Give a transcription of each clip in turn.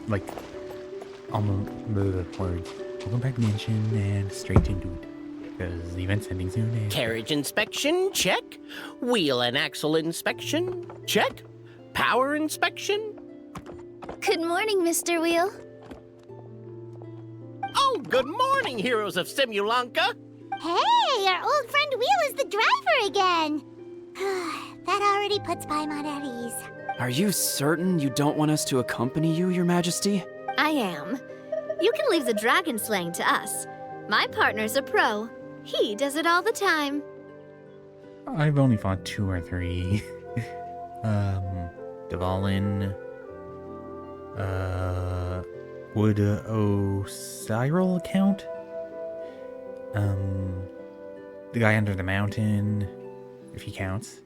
like, almost the words. Welcome back to Genshin and straight into it. Because the event's ending soon. And Carriage inspection, check. Wheel and axle inspection, check. Power inspection. Good morning, Mr. Wheel. Oh, good morning, heroes of Simulanka. Hey, our old friend Wheel is the driver again. That already puts Paimon at ease. Are you certain you don't want us to accompany you, Your Majesty? I am. You can leave the dragon slaying to us. My partner's a pro. He does it all the time. I've only fought 2 or 3. Dvalin. Would Cyril count? The guy under the mountain, if he counts.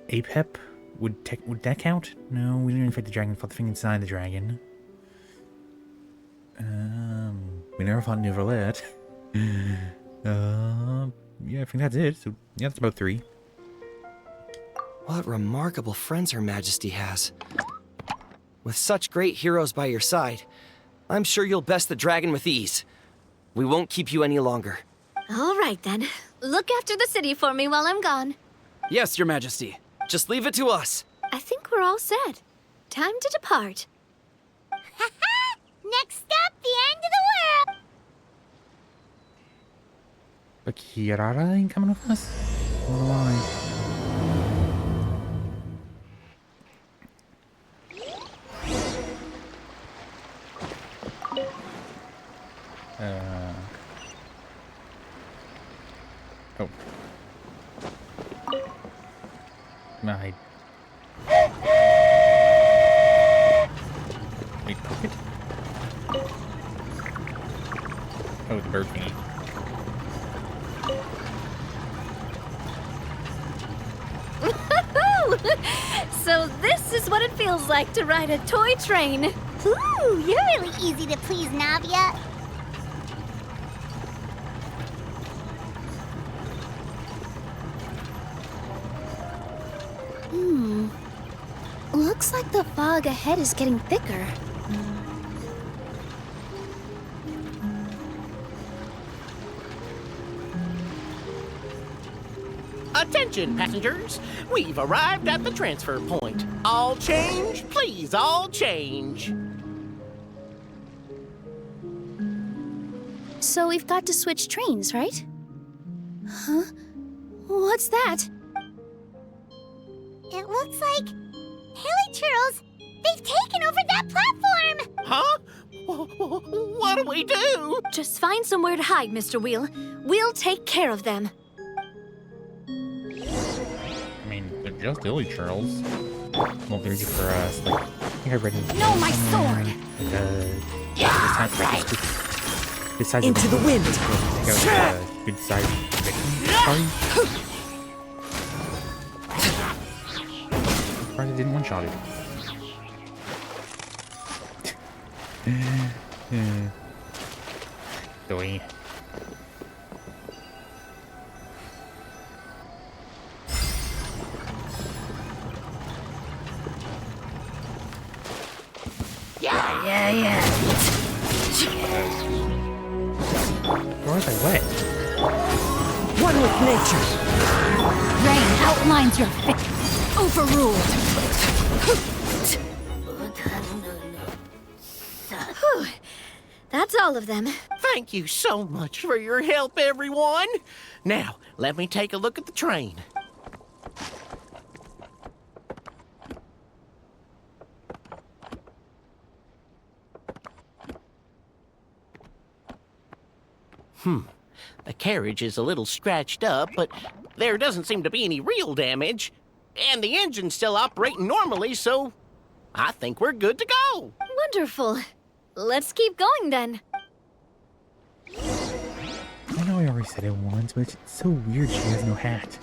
Apep, would that count? No, we didn't fight the dragon. We fought the thing inside the dragon. We never fought Neverlet. Yeah, I think that's it. So yeah, that's about 3. What remarkable friends Her Majesty has. With such great heroes by your side, I'm sure you'll best the dragon with ease. We won't keep you any longer. All right, then. Look after the city for me while I'm gone. Yes, Your Majesty. Just leave it to us. I think we're all set. Time to depart. Next stop, the end of the world! But Kirara ain't coming with us? I don't know why. Oh. My. Wait, pocket? Oh, the bird thingy. So this is what it feels like to ride a toy train. Ooh, you're really easy to please, Navia. Looks like the fog ahead is getting thicker. Attention, passengers. We've arrived at the transfer point. All change, please, all change. So we've got to switch trains, right? Huh? What's that? It looks like Helichurls, they've taken over that platform! Huh? What do we do? Just find somewhere to hide, Mr. Wheel. We'll take care of them. I mean, they're just illy Charles. Well, they're easy for us. Like, I think I read it. No, my sword! This size Into the wind! Good size victory. Sorry, I didn't one-shot it. Doing. Yeah. Why was I wet? One with nature. Rain outlines your face. Overruled. Whew. That's all of them. Thank you so much for your help, everyone. Now, let me take a look at the train. The carriage is a little scratched up, but there doesn't seem to be any real damage. And the engine's still operating normally, so I think we're good to go. Wonderful. Let's keep going then. I know I already said it once, but it's so weird she has no hat.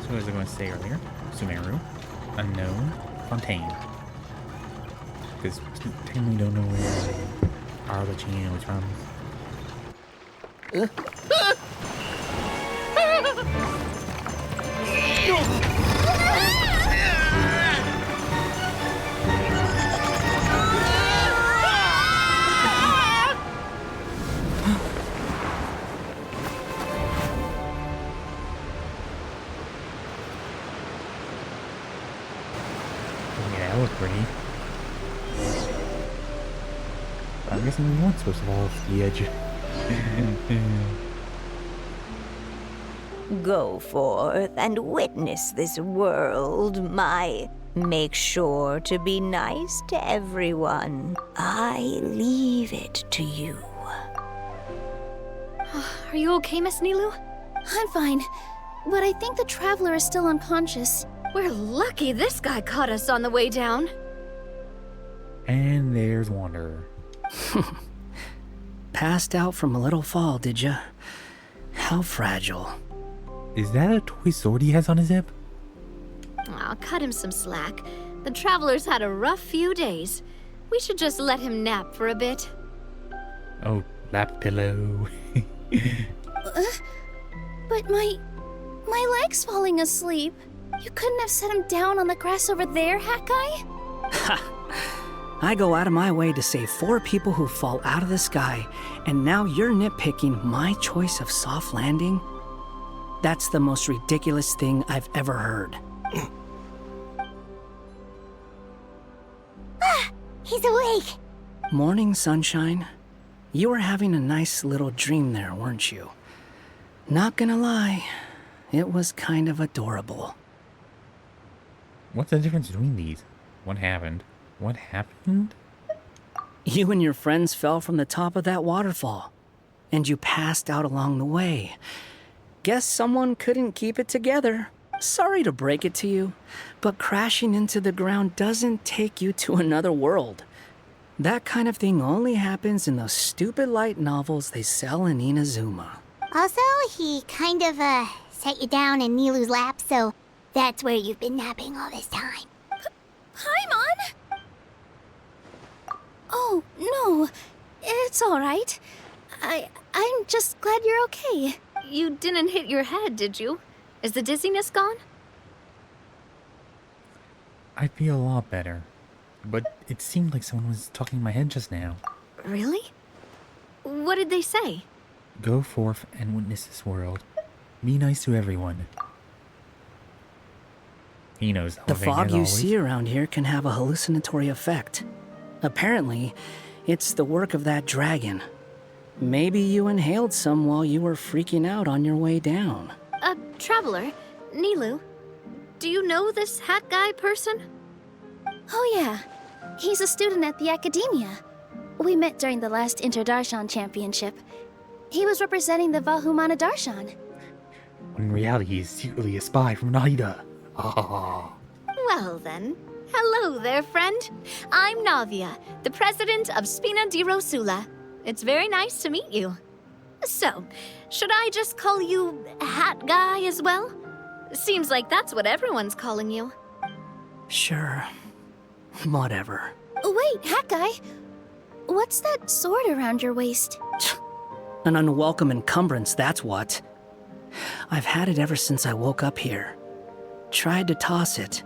So what was I going to say earlier? Sumeru, unknown, Fontaine. Because technically we don't know where Arlecchino is from. Yeah, that was pretty. I'm guessing we weren't supposed to fall off the edge. Go forth and witness this world, my. Make sure to be nice to everyone. I leave it to you. Are you okay, Miss Nilu? I'm fine, but I think the traveler is still unconscious. We're lucky this guy caught us on the way down. And there's Wanderer. Passed out from a little fall, did ya? How fragile. Is that a toy sword he has on his hip? I'll cut him some slack. The traveler's had a rough few days. We should just let him nap for a bit. Oh, lap pillow. But my leg's falling asleep. You couldn't have set him down on the grass over there, Hat Guy? Ha! I go out of my way to save 4 people who fall out of the sky, and now you're nitpicking my choice of soft landing? That's the most ridiculous thing I've ever heard. He's awake. Morning, sunshine. You were having a nice little dream there, weren't you? Not gonna lie, it was kind of adorable. What's the difference between these? What happened? What happened? You and your friends fell from the top of that waterfall, and you passed out along the way. Guess someone couldn't keep it together. Sorry to break it to you, but crashing into the ground doesn't take you to another world. That kind of thing only happens in those stupid light novels they sell in Inazuma. Also, he kind of, set you down in Nilu's lap, so that's where you've been napping all this time. Paimon? Oh, no. It's all right. I'm just glad you're okay. You didn't hit your head, did you? Is the dizziness gone? I feel a lot better. But it seemed like someone was talking in my head just now. Really? What did they say? Go forth and witness this world. Be nice to everyone. He knows The thing, fog as you always. see around here can have a hallucinatory effect. Apparently, it's the work of that dragon. Maybe you inhaled some while you were freaking out on your way down. Traveler, Nilu, do you know this Hat Guy person? Oh, yeah. He's a student at the academia. We met during the last Inter-Darshan Championship. He was representing the Vahumana Darshan. When in reality, he's secretly a spy from Naida. Well then, hello there, friend. I'm Navia, the president of Spina di Rosula. It's very nice to meet you. So, should I just call you Hat Guy as well? Seems like that's what everyone's calling you. Sure. Whatever. Wait, Hat Guy. What's that sword around your waist? An unwelcome encumbrance, that's what. I've had it ever since I woke up here. Tried to toss it,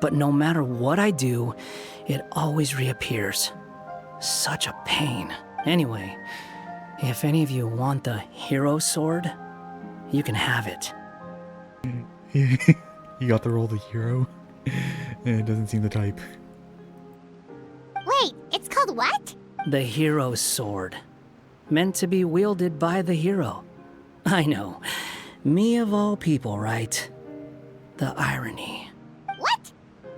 but no matter what I do, it always reappears. Such a pain. Anyway, if any of you want the hero sword, you can have it. You got the role of the hero. It doesn't seem the type. Wait, it's called what? The hero's sword. Meant to be wielded by the hero. I know. Me of all people, right? The irony. What?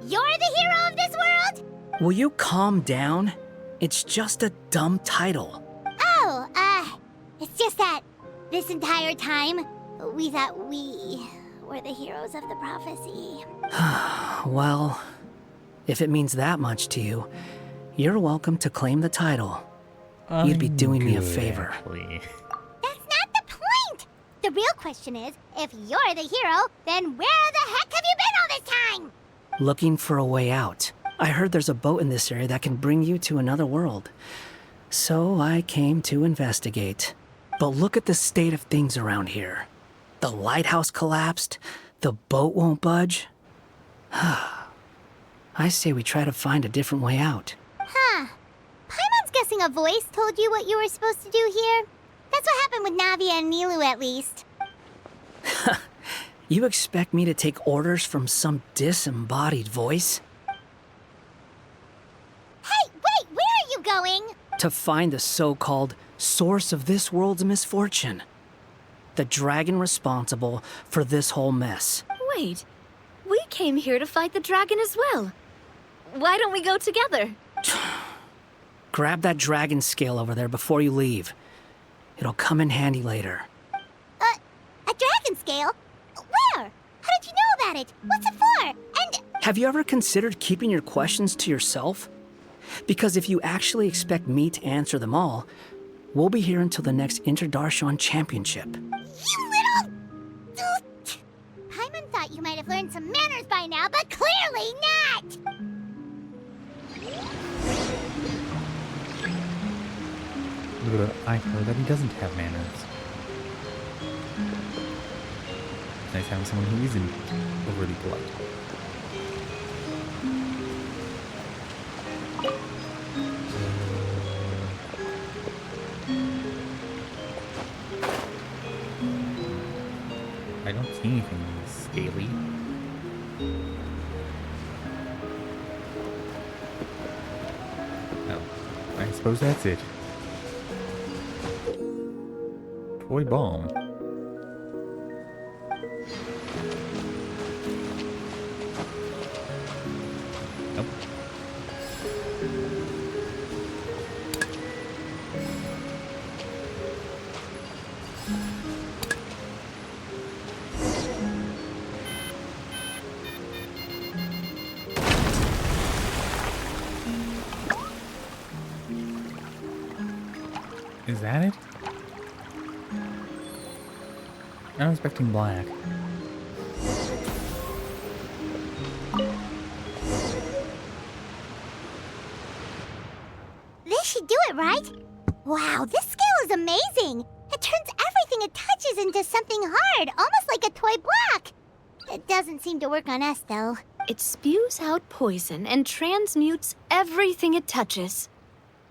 You're the hero of this world? Will you calm down? It's just a dumb title. Oh, it's just that this entire time, we thought we were the heroes of the prophecy. Well, if it means that much to you, you're welcome to claim the title. You'd be doing me a favor. Actually. That's not the point! The real question is, if you're the hero, then where the heck have you been all this time? Looking for a way out. I heard there's a boat in this area that can bring you to another world. So I came to investigate. But look at the state of things around here. The lighthouse collapsed, the boat won't budge. I say we try to find a different way out. Huh. Paimon's guessing a voice told you what you were supposed to do here. That's what happened with Navia and Nilu, at least. You expect me to take orders from some disembodied voice? Hey, wait, where are you going? To find the so-called source of this world's misfortune. The dragon responsible for this whole mess. Wait, we came here to fight the dragon as well. Why don't we go together? Grab that dragon scale over there before you leave. It'll come in handy later. A dragon scale? Where? How did you know about it? What's it for? And... Have you ever considered keeping your questions to yourself? Because if you actually expect me to answer them all, we'll be here until the next Interdarshan Championship. You little... Paimon thought you might have learned some manners by now, but clearly not! I heard that he doesn't have manners. It's nice having someone who isn't overly polite. I don't see anything scaly. Oh, I suppose that's it. Toy bomb. Nope. Is that it? I'm expecting black. This should do it, right? Wow, this scale is amazing! It turns everything it touches into something hard, almost like a toy block! It doesn't seem to work on us, though. It spews out poison and transmutes everything it touches.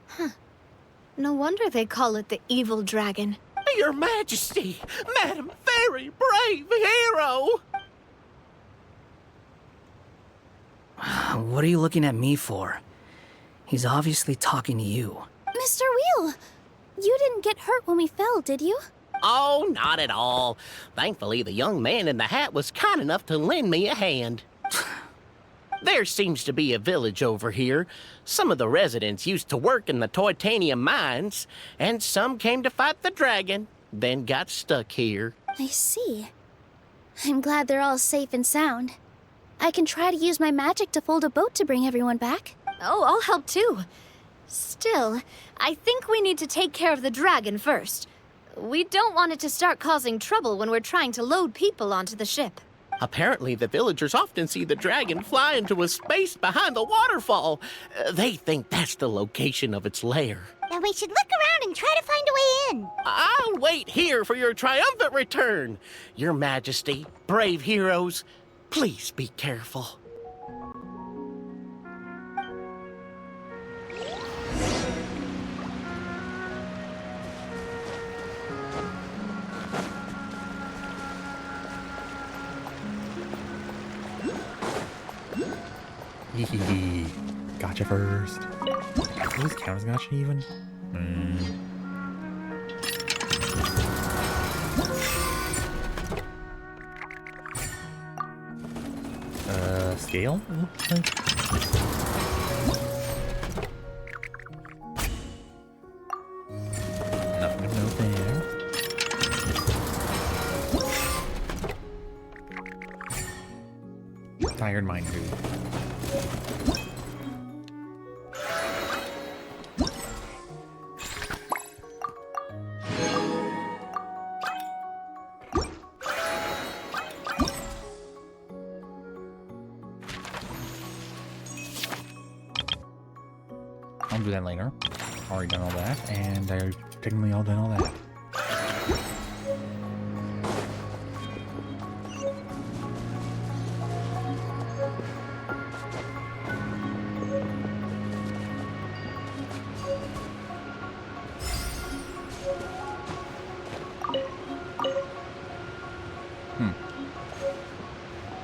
Huh. No wonder they call it the evil dragon. Your Majesty, Madam Very Brave Hero! What are you looking at me for? He's obviously talking to you. Mr. Wheel, you didn't get hurt when we fell, did you? Oh, not at all. Thankfully, the young man in the hat was kind enough to lend me a hand. There seems to be a village over here. Some of the residents used to work in the Titanium mines, and some came to fight the dragon, then got stuck here. I see. I'm glad they're all safe and sound. I can try to use my magic to fold a boat to bring everyone back. Oh, I'll help too. Still, I think we need to take care of the dragon first. We don't want it to start causing trouble when we're trying to load people onto the ship. Apparently, the villagers often see the dragon fly into a space behind the waterfall. They think that's the location of its lair. Then we should look around and try to find a way in. I'll wait here for your triumphant return. Your Majesty, brave heroes, please be careful. Hehehe. Gotcha first. Do this count as gotcha even? Scale? Nothing to note there. Tired mind food. I'll do that later. Already done all that, and I've technically all done all that.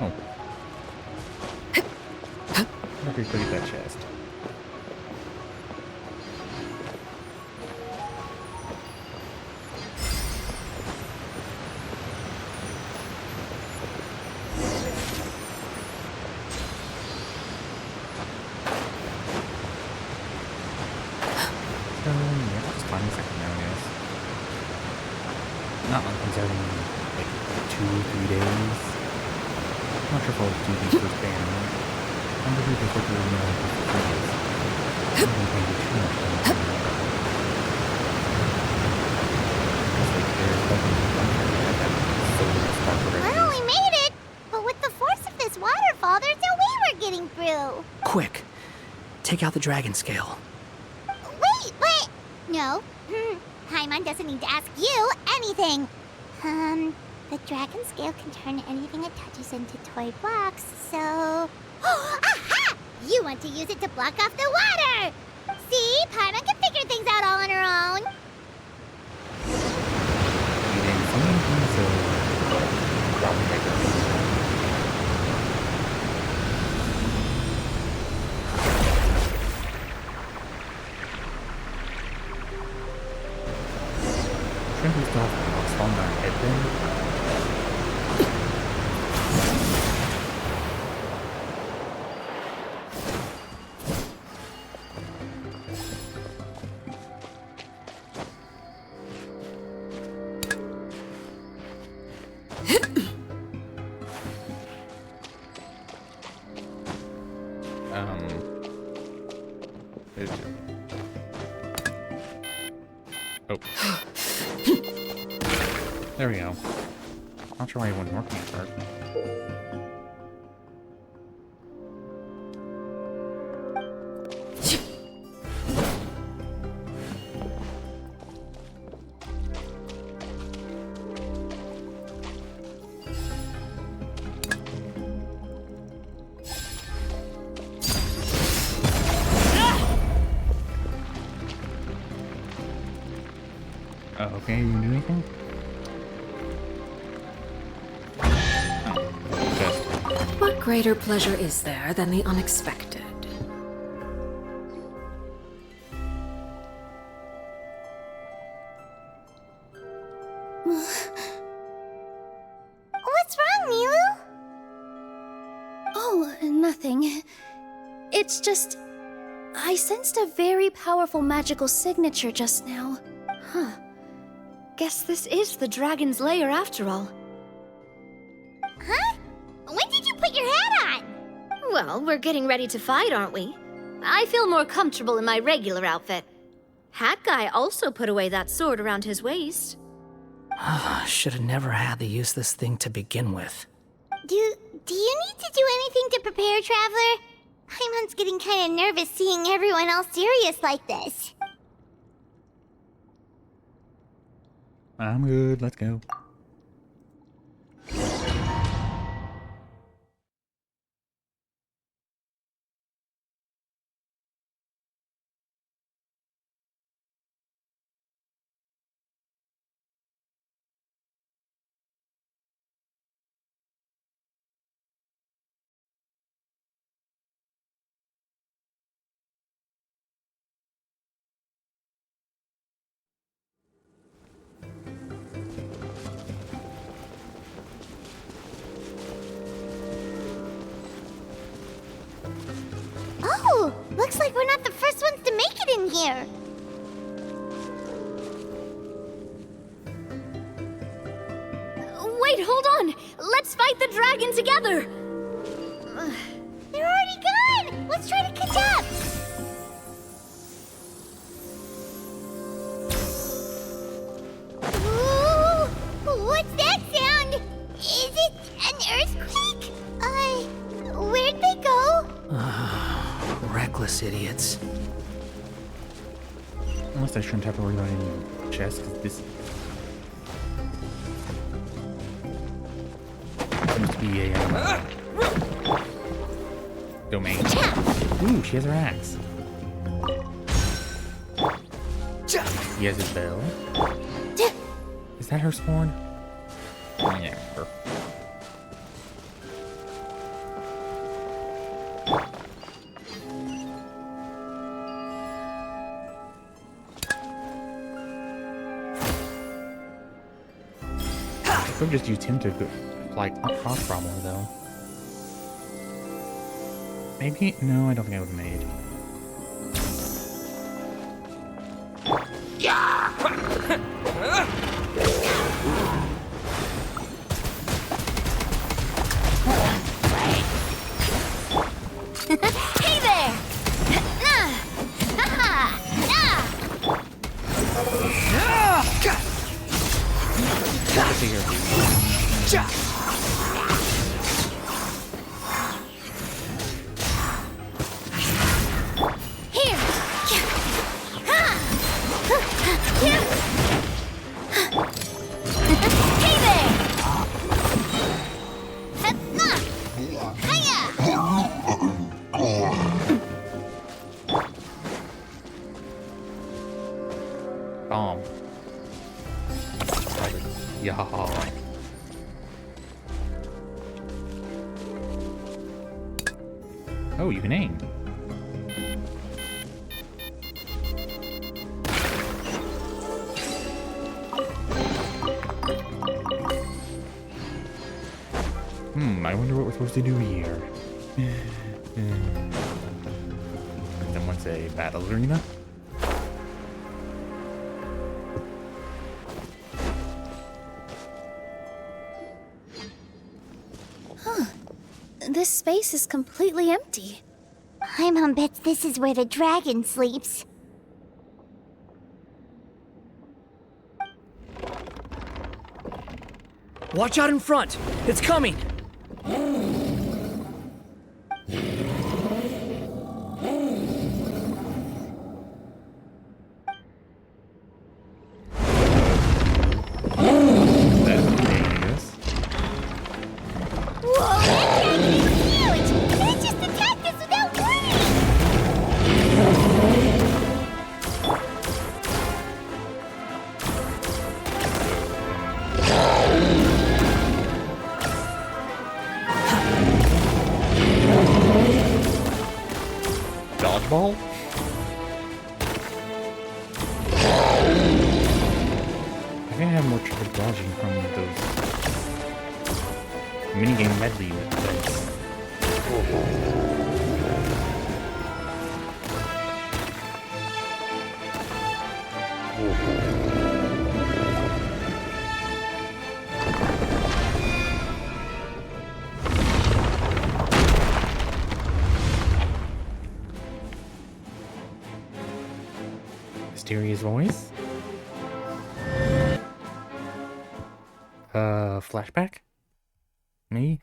Oh. Wonder if we could get that chest. So, yeah, just find a second now, I guess. Not like concerning like 2 or 3 days. I'm not sure if I'll do these first band. I'm gonna do this with the days. I'm not gonna do too much time. It's like there's nothing to that solar spark already. Well, we made it! But with the force of this waterfall, there's no way we're getting through. Quick, take out the dragon scale. Wait, but... No. Paimon doesn't need to ask you anything. The dragon scale can turn anything it touches into toy blocks, so... Aha! You want to use it to block off the water! See? Paimon can figure things out all on her own. Eating something, so probably make it. Shouldn't we still have a on our head then? Oh. There we go. Not sure why it wasn't working at first. Okay, you do anything? Oh, just. What greater pleasure is there than the unexpected? What's wrong, Milu? Oh, nothing. It's just... I sensed a very powerful magical signature just now. Huh. Guess this is the dragon's lair after all. Huh? When did you put your hat on? Well, we're getting ready to fight, aren't we? I feel more comfortable in my regular outfit. Hat Guy also put away that sword around his waist. Should have never had to use this thing to begin with. Do you need to do anything to prepare, Traveler? Paimon's getting kind of nervous seeing everyone else serious like this. I'm good, let's go. Oh, looks like we're not the first ones to make it in here. Wait, hold on! Let's fight the dragon together! They're already gone! Let's try to catch up! Ooh, what's that sound? Is it an earthquake? Where'd they go? Reckless idiots. Unless I shouldn't have to worry about any chests, because this... Yeah. Domain. Ooh, she has her axe. He has his bell. Is that her sword? Yeah, her. I could just use him to apply cross problem though. Maybe? No, I don't think I would have made. Hey there! Let's see here. Bomb. Yeah. Oh, you can aim. I wonder what we're supposed to do here. Someone say battle arena? This space is completely empty. My mom bets this is where the dragon sleeps. Watch out in front! It's coming! Dodgeball? I think I have more trouble dodging from those minigame medley things. Mysterious voice? Flashback? Me?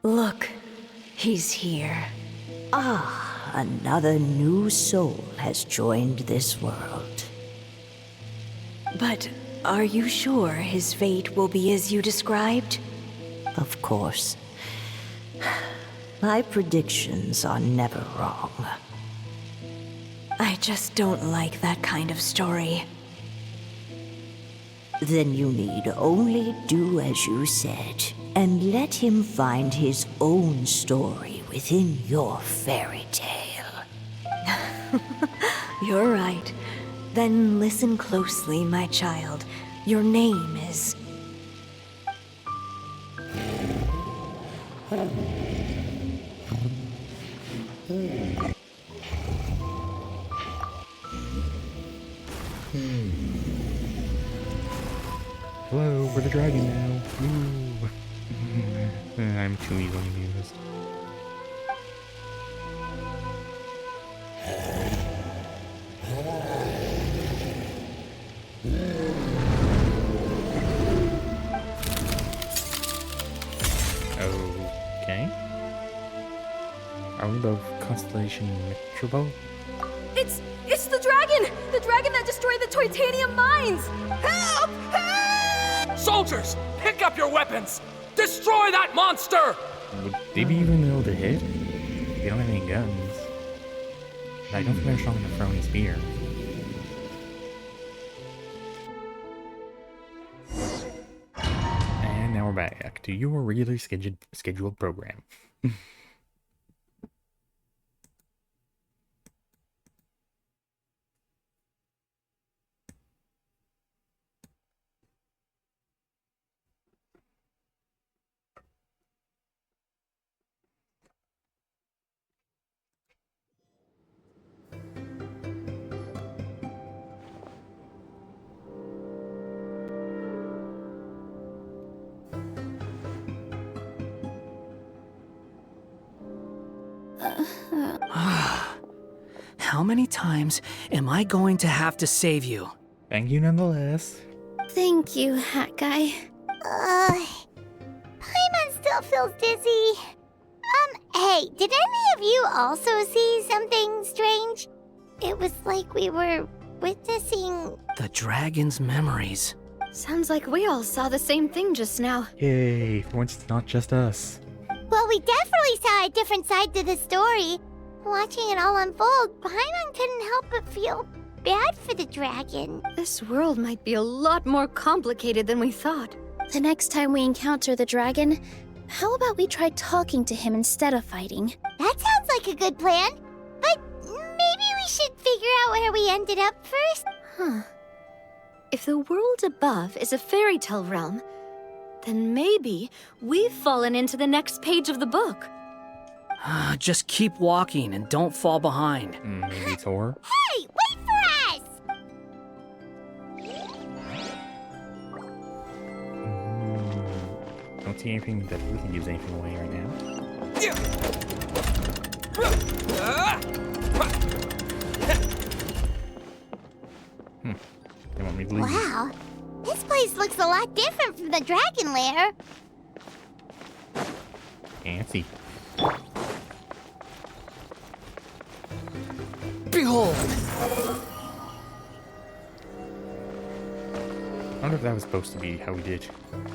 Look, he's here. Ah, another new soul has joined this world. But are you sure his fate will be as you described? Of course. My predictions are never wrong. I just don't like that kind of story. Then you need only do as you said, and let him find his own story within your fairy tale. You're right. Then listen closely, my child. Your name is... Hello, we're the dragon now. Ooh. I'm too easily amused. Are we above Constellation Metrobo? It's the dragon! The dragon that destroyed the Titanium mines! Help! Help! Soldiers, pick up your weapons! Destroy that monster! Would they be even able to hit? They don't have any guns. I don't think they're strong enough for any spear. And now we're back to your regularly scheduled program. How many times am I going to have to save you? Thank you nonetheless. Thank you, Hat Guy. Paimon still feels dizzy. Hey, did any of you also see something strange? It was like we were witnessing... The dragon's memories. Sounds like we all saw the same thing just now. Yay, for once it's not just us. Well, we definitely saw a different side to the story. Watching it all unfold, Paimon couldn't help but feel bad for the dragon. This world might be a lot more complicated than we thought. The next time we encounter the dragon, how about we try talking to him instead of fighting? That sounds like a good plan. But maybe we should figure out where we ended up first. Huh. If the world above is a fairy tale realm, then maybe we've fallen into the next page of the book. Just keep walking and don't fall behind. Maybe it's horror? Hey, wait for us! Don't see anything that really gives anything away right now. They want me to leave. Wow, this place looks a lot different from the dragon lair. Fancy. Behold! I wonder if that was supposed to be how we did. There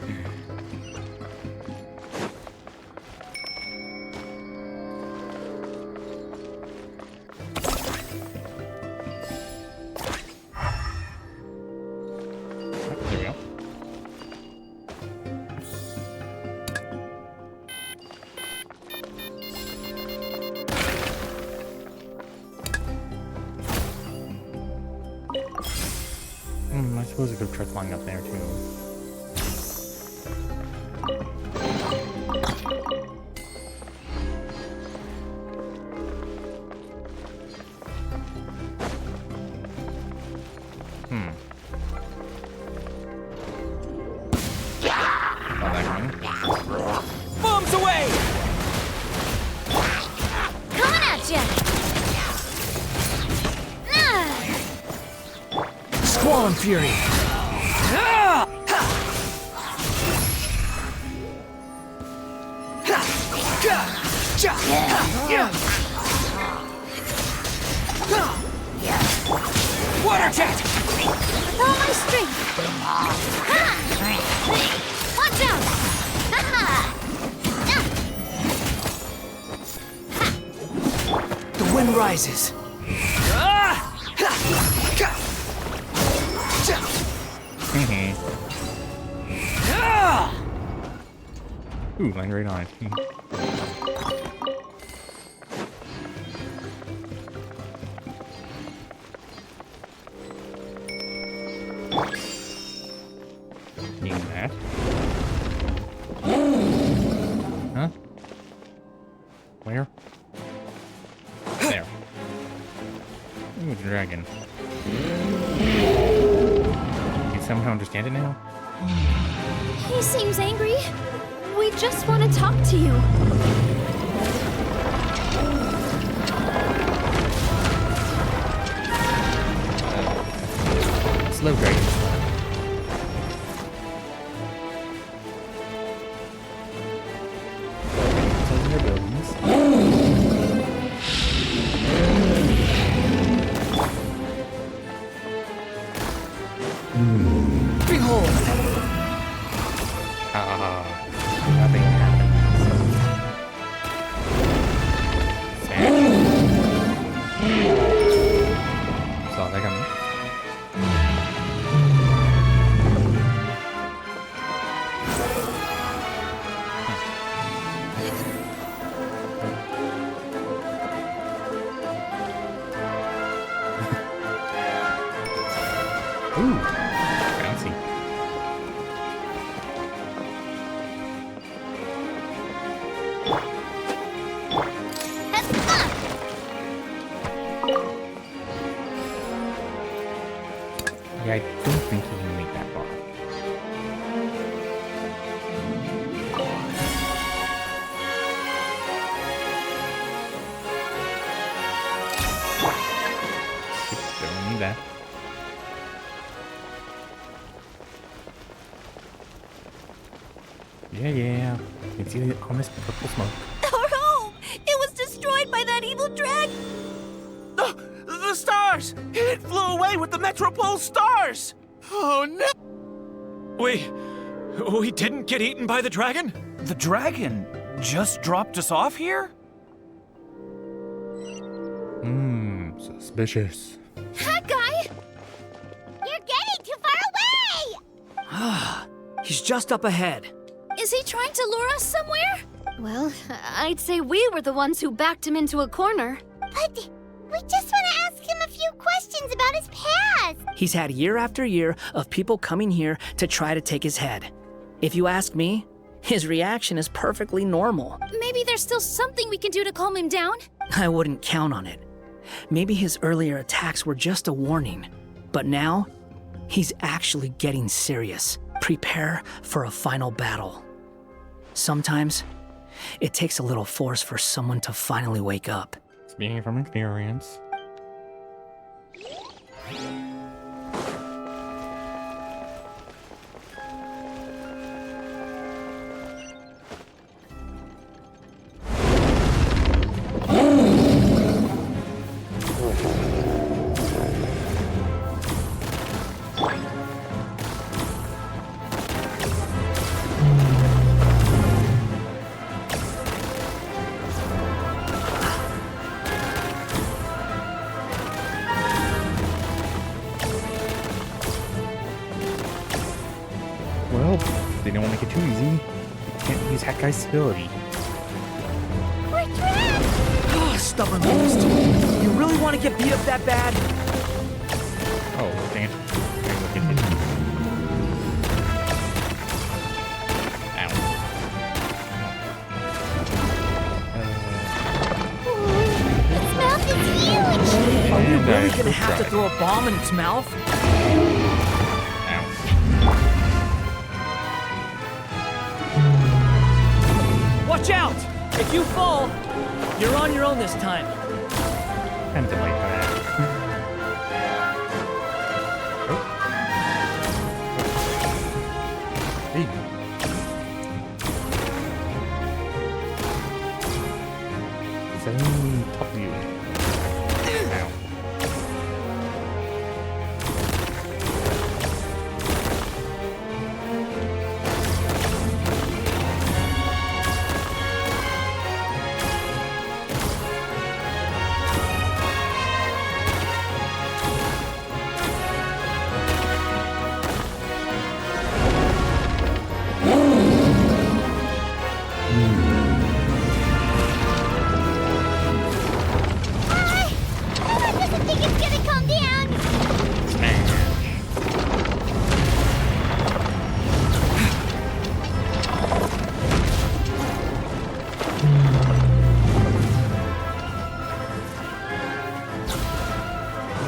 we go. I suppose I could try flying up there too. Saw that coming. Bombs away! Coming at ya! Squall and Fury! Water jet! With all my strength! Watch out! The wind rises. Ooh, land right on it. Need that. Huh? Where? There. Ooh, dragon. You somehow understand it now? He seems angry. We just want to talk to you. Slow dragons. Their buildings. Ooh, bouncy. Yeah, I don't think he can make that far. Don't need that. Yeah. You can see the ominous purple smoke. Our home! It was destroyed by that evil dragon! The stars! It flew away with the Metropole stars! Oh no! We didn't get eaten by the dragon? The dragon just dropped us off here? Suspicious. That guy! You're getting too far away! He's just up ahead. Is he trying to lure us somewhere? Well, I'd say we were the ones who backed him into a corner. But we just want to ask him a few questions about his past. He's had year after year of people coming here to try to take his head. If you ask me, his reaction is perfectly normal. Maybe there's still something we can do to calm him down? I wouldn't count on it. Maybe his earlier attacks were just a warning. But now, he's actually getting serious. Prepare for a final battle. Sometimes, it takes a little force for someone to finally wake up. Speaking from experience. Well, they don't want to make it too easy. You can't use Hat Guy's ability. Oh, stubborn beast. You really want to get beat up that bad? Oh, dang it. I look at it. Its mouth is huge! Are we really gonna have to throw a bomb in its mouth? Watch out! If you fall, you're on your own this time. Kind of like that. Hey. W. Ow.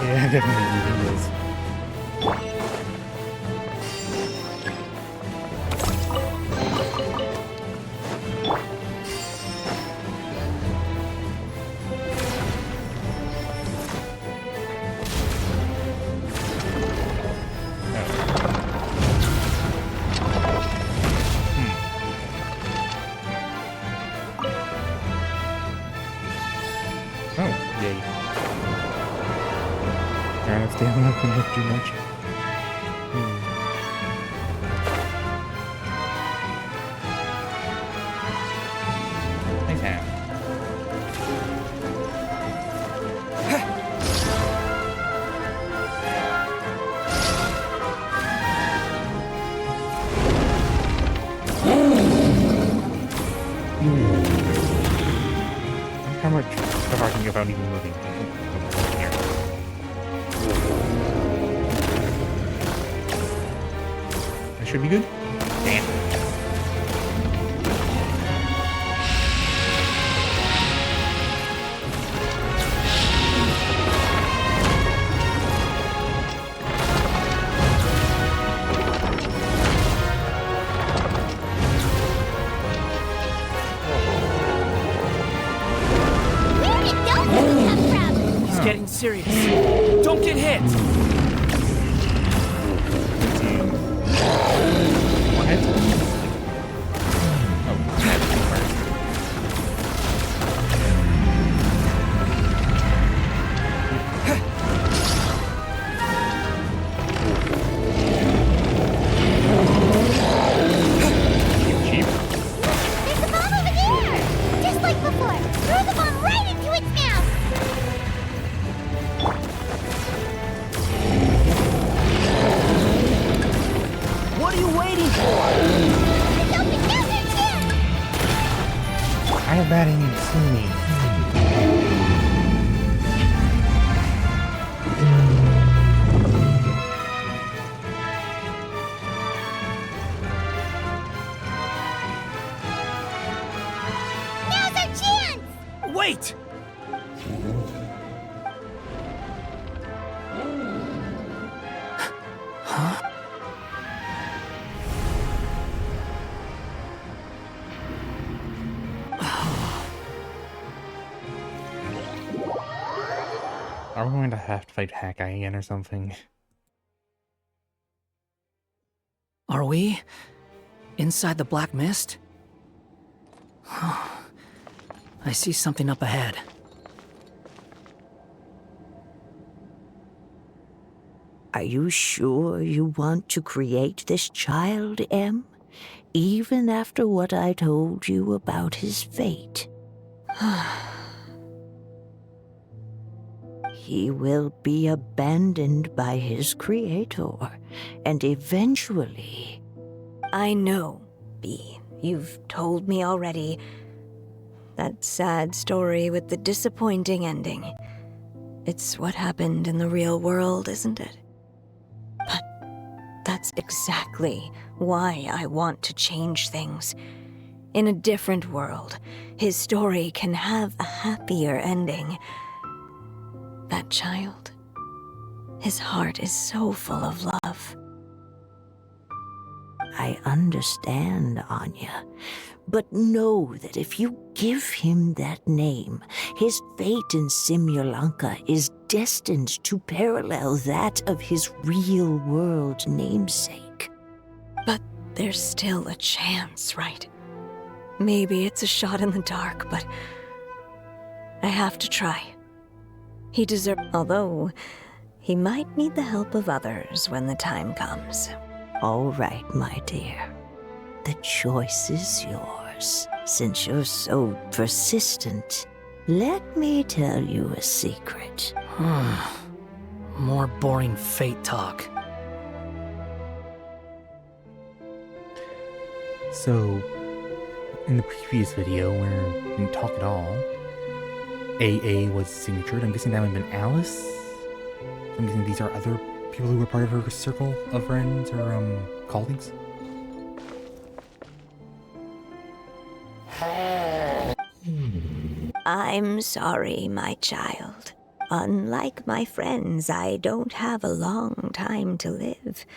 Yeah, definitely is. Oh, yay. Trying to stand up and lift too much. Nice hat. How much stuff I can get without even moving? Here. should be good. Damn. Where did those two come from? He's getting serious. Don't get hit! What? There's a bomb over there! Just like before, throw the bomb right into its mouth! What are you waiting for? Don't be down there, too! How bad you see me? Now's our chance! Wait! Are we going to have to fight Hawkeye again or something? Are we? Inside the black mist? I see something up ahead. Are you sure you want to create this child, Em? Even after what I told you about his fate? He will be abandoned by his creator, and eventually... I know, Bee. You've told me already. That sad story with the disappointing ending. It's what happened in the real world, isn't it? But that's exactly why I want to change things. In a different world, his story can have a happier ending. That child, his heart is so full of love. I understand, Anya, but know that if you give him that name, his fate in Simulanka is destined to parallel that of his real-world namesake. But there's still a chance, right? Maybe it's a shot in the dark, but I have to try. He deserves, although he might need the help of others when the time comes. All right, my dear. The choice is yours. Since you're so persistent, let me tell you a secret. More boring fate talk. So, in the previous video where we didn't talk at all, AA was signatured. I'm guessing that would have been Alice. I'm guessing these are other people who were part of her circle of friends or colleagues. I'm sorry, my child. Unlike my friends, I don't have a long time to live.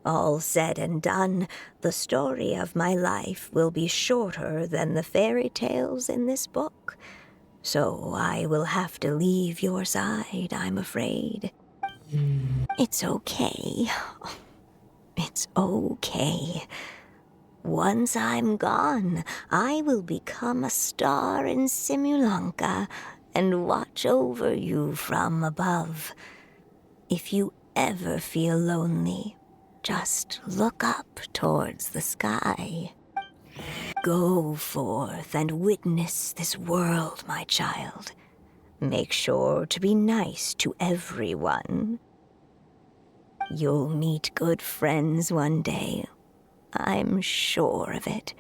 All said and done, the story of my life will be shorter than the fairy tales in this book. So I will have to leave your side, I'm afraid. It's okay. It's okay. Once I'm gone, I will become a star in Simulanka and watch over you from above. If you ever feel lonely, just look up towards the sky. Go forth and witness this world, my child. Make sure to be nice to everyone. You'll meet good friends one day. I'm sure of it.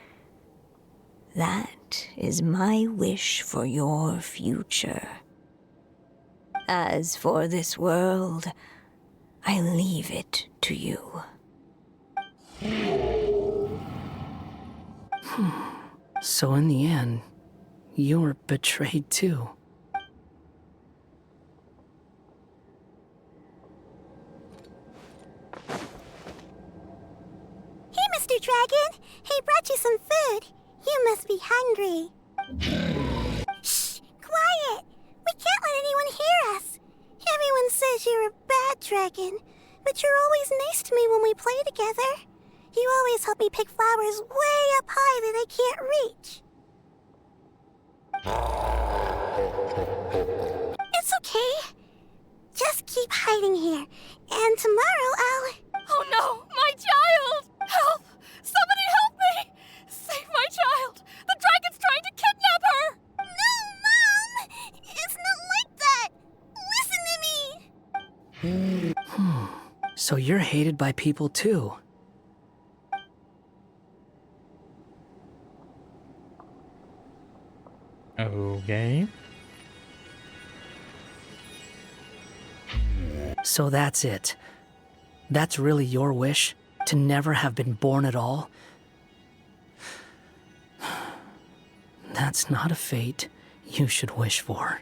That is my wish for your future. As for this world, I leave it to you. So in the end, you were betrayed too. Hey, Mr. Dragon! He brought you some food. You must be hungry. Shh! Quiet! We can't let anyone hear us. Everyone says you're a bad dragon, but you're always nice to me when we play together. You always help me pick flowers way up high that I can't reach. It's okay. Just keep hiding here, and tomorrow I'll... Oh no! My child! Help! Somebody help me! Save my child! The dragon's trying to kidnap her! No, Mom! It's not like that! Listen to me! So you're hated by people too. Okay. So that's it. That's really your wish? To never have been born at all? That's not a fate you should wish for.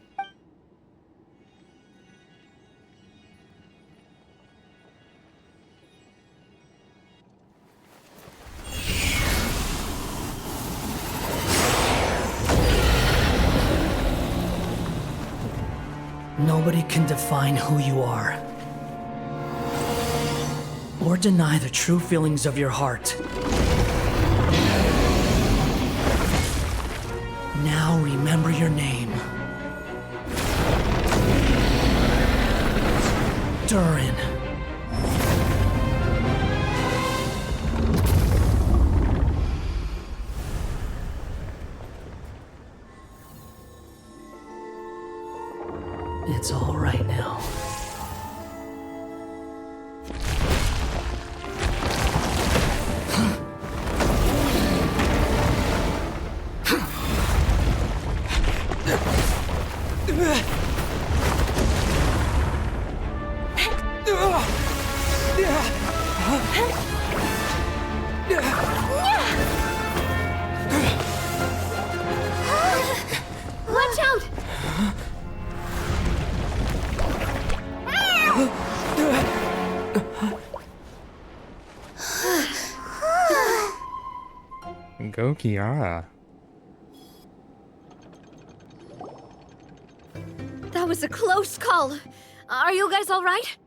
Nobody can define who you are, or deny the true feelings of your heart. Now remember your name. Durin. It's all right now. Watch out! Go, Kiara. That was a close call. Are you guys all right?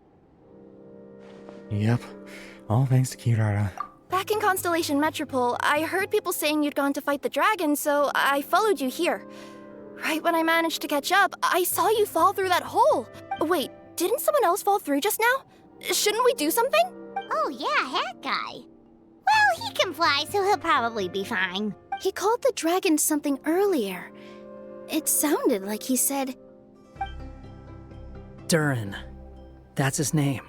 Yep. All thanks to Kiara. Back in Constellation Metropole, I heard people saying you'd gone to fight the dragon, so I followed you here. Right when I managed to catch up, I saw you fall through that hole. Wait, didn't someone else fall through just now? Shouldn't we do something? Oh yeah, that guy. Well, he can fly, so he'll probably be fine. He called the dragon something earlier. It sounded like he said... Durin. That's his name.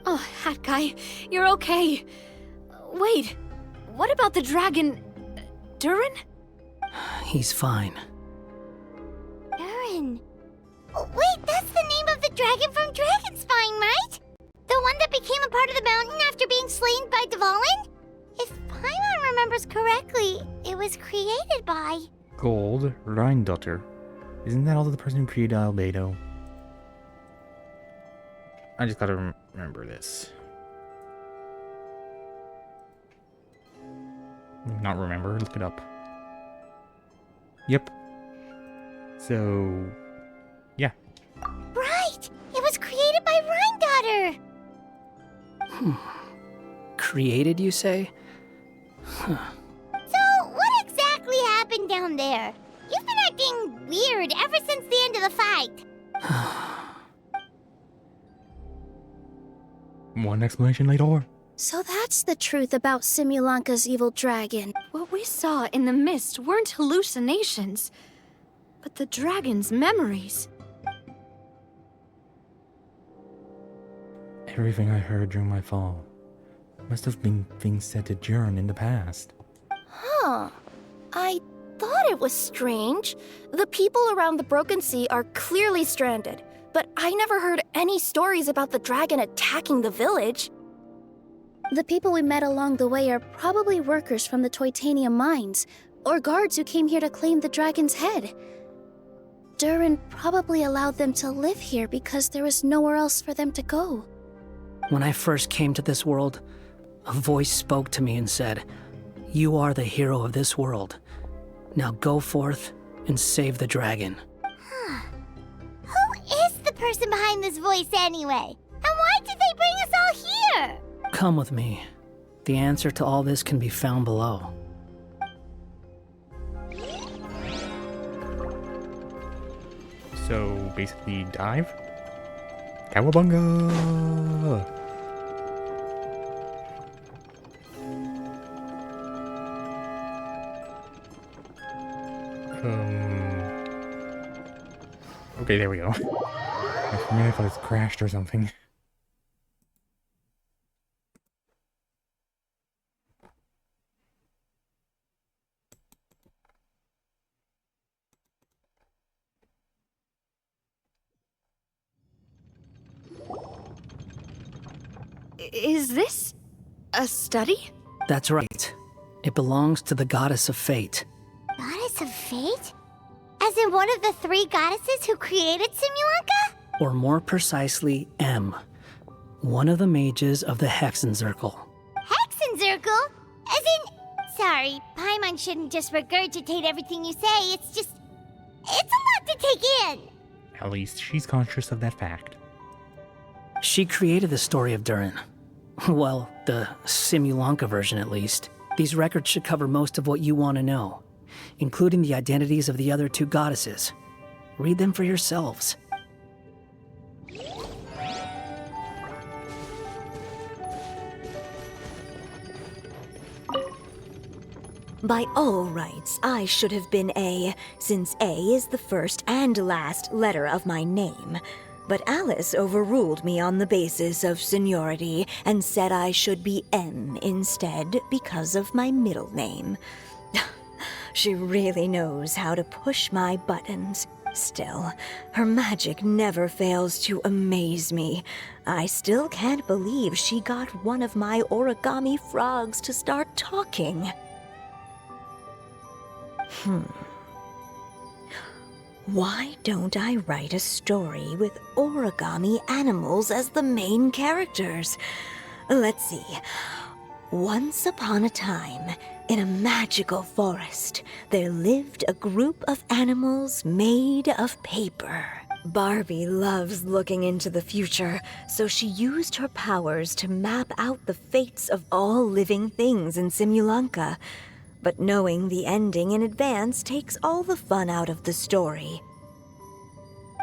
Oh, Hat Guy, you're okay. Wait, what about the dragon... Durin? He's fine. Durin. Wait, that's the name of the dragon from Dragonspine, right? The one that became a part of the mountain after being slain by Dvalin? If Paimon remembers correctly, it was created by... Gold Rheindotter. Isn't that also the person who created Albedo? I just gotta remember this. Not remember, look it up. Yep. So... yeah. Right! It was created by Rheindotter! Created, you say? Huh. So, what exactly happened down there? You've been acting weird ever since the end of the fight. One explanation later. So that's the truth about Simulanka's evil dragon. What we saw in the mist weren't hallucinations, but the dragon's memories. Everything I heard during my fall must have been things said to Jern in the past. Huh. I thought it was strange. The people around the Broken Sea are clearly stranded, but I never heard any stories about the dragon attacking the village. The people we met along the way are probably workers from the Toitanium mines, or guards who came here to claim the dragon's head. Durin probably allowed them to live here because there was nowhere else for them to go. When I first came to this world, a voice spoke to me and said, "You are the hero of this world. Now go forth and save the dragon." Who is the person behind this voice anyway? And why did they bring us all here? Come with me. The answer to all this can be found below. So basically, dive. Cowabunga! Okay, there we go. For a minute I thought it's crashed or something. Is this a study? That's right. It belongs to the goddess of fate. Goddess of fate? As in one of the 3 goddesses who created Simulanka? Or more precisely, M. One of the mages of the Hexenzirkel. Hexenzirkel? As in... Sorry, Paimon shouldn't just regurgitate everything you say. It's a lot to take in. At least she's conscious of that fact. She created the story of Durin. Well, the Simulanka version at least. These records should cover most of what you want to know, including the identities of the other 2 goddesses. Read them for yourselves. By all rights, I should have been A, since A is the first and last letter of my name. But Alice overruled me on the basis of seniority and said I should be M instead because of my middle name. She really knows how to push my buttons. Still, her magic never fails to amaze me. I still can't believe she got one of my origami frogs to start talking. Why don't I write a story with origami animals as the main characters? Let's see. Once upon a time, in a magical forest, there lived a group of animals made of paper. Barbie loves looking into the future, so she used her powers to map out the fates of all living things in Simulanka. But knowing the ending in advance takes all the fun out of the story.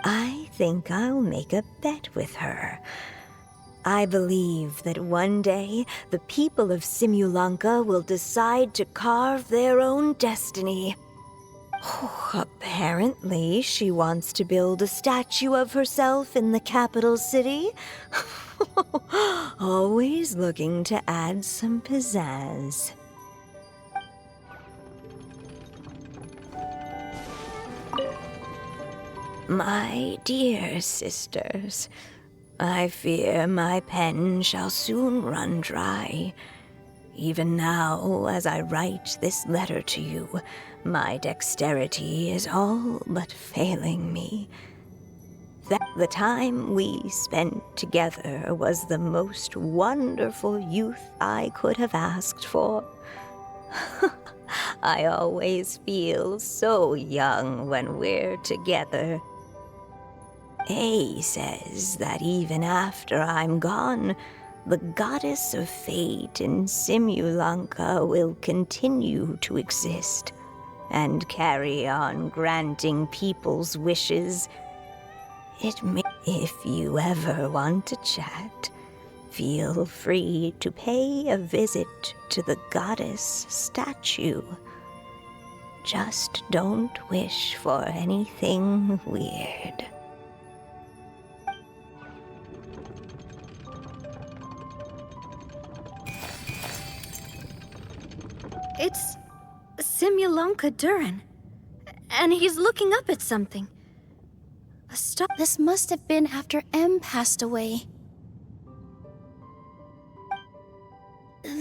I think I'll make a bet with her. I believe that one day the people of Simulanka will decide to carve their own destiny. Apparently, she wants to build a statue of herself in the capital city. Always looking to add some pizzazz. My dear sisters, I fear my pen shall soon run dry. Even now, as I write this letter to you, my dexterity is all but failing me. The time we spent together was the most wonderful youth I could have asked for. I always feel so young when we're together. A says that even after I'm gone, the goddess of fate in Simulanka will continue to exist and carry on granting people's wishes. If you ever want to chat, feel free to pay a visit to the goddess statue. Just don't wish for anything weird. It's Simulanka Durin. And he's looking up at something. This must have been after M passed away.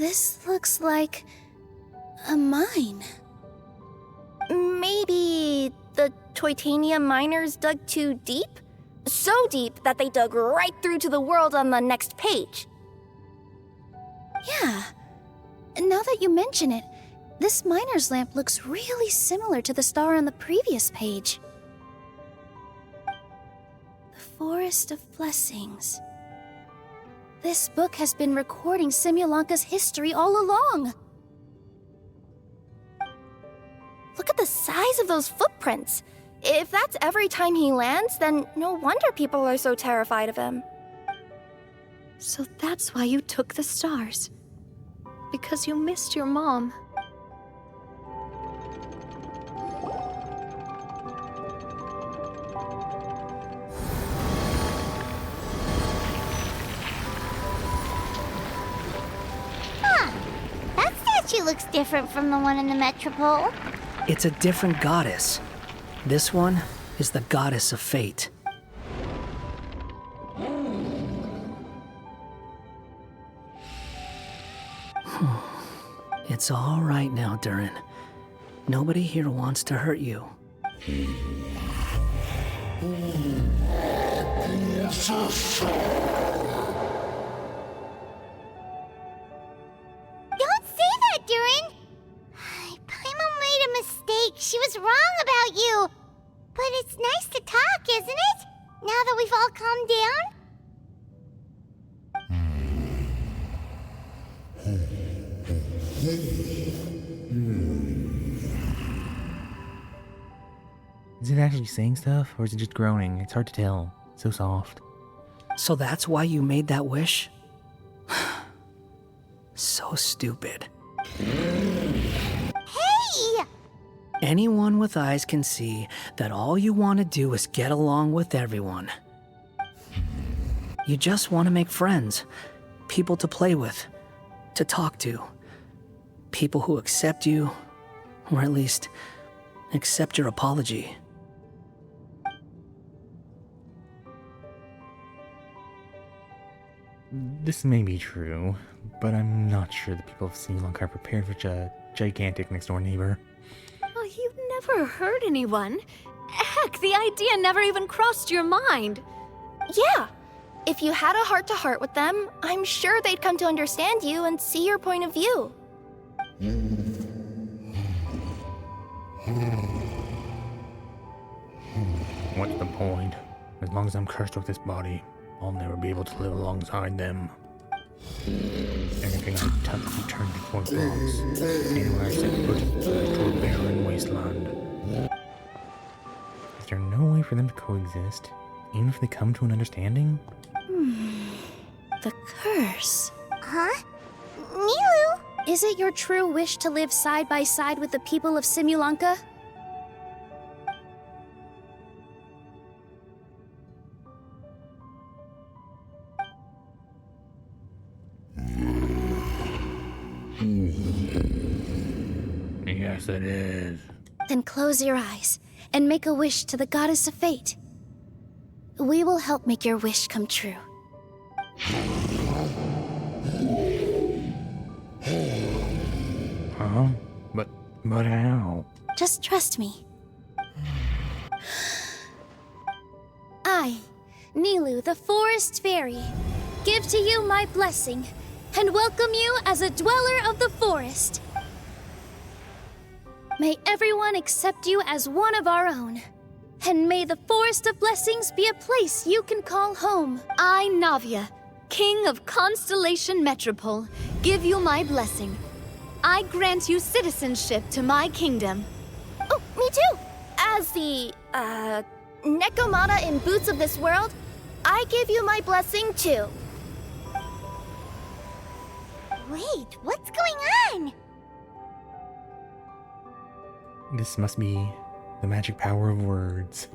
This looks like a mine. Maybe the Titania miners dug too deep? So deep that they dug right through to the world on the next page. Yeah. Now that you mention it, this miner's lamp looks really similar to the star on the previous page. The Forest of Blessings. This book has been recording Simulanka's history all along. Look at the size of those footprints. If that's every time he lands, then no wonder people are so terrified of him. So that's why you took the stars. Because you missed your mom. Huh. That statue looks different from the one in the Metropole. It's a different goddess. This one is the goddess of fate. It's all right now, Durin. Nobody here wants to hurt you. Don't say that, Durin! Paimon made a mistake. She was wrong about you. But it's nice to talk, isn't it? Now that we've all calmed down? Is it actually saying stuff, or is it just groaning? It's hard to tell. So soft. So that's why you made that wish? So stupid. Hey! Anyone with eyes can see that all you want to do is get along with everyone. You just want to make friends, people to play with, to talk to, people who accept you, or at least accept your apology. This may be true, but I'm not sure the people of Summertide are prepared for such a gigantic next-door neighbor. Oh, you've never hurt anyone. Heck, the idea never even crossed your mind. Yeah. If you had a heart-to-heart with them, I'm sure they'd come to understand you and see your point of view. What's the point? As long as I'm cursed with this body, I'll never be able to live alongside them. Anything I touch will turn to point blocks. Anywhere I set foot to a barren wasteland. Is there no way for them to coexist, even if they come to an understanding? The curse. Huh? Milu? Is it your true wish to live side by side with the people of Simulanka? Yes, it is. Then close your eyes and make a wish to the goddess of fate. We will help make your wish come true. Huh? But how? Just trust me. I, Nilu, the forest fairy, give to you my blessing and welcome you as a dweller of the forest. May everyone accept you as one of our own. And may the Forest of Blessings be a place you can call home. I, Navia, King of Constellation Metropole, give you my blessing. I grant you citizenship to my kingdom. Oh, me too! As the, Nekomata in Boots of this world, I give you my blessing too. Wait, what's going on? This must be the magic power of words.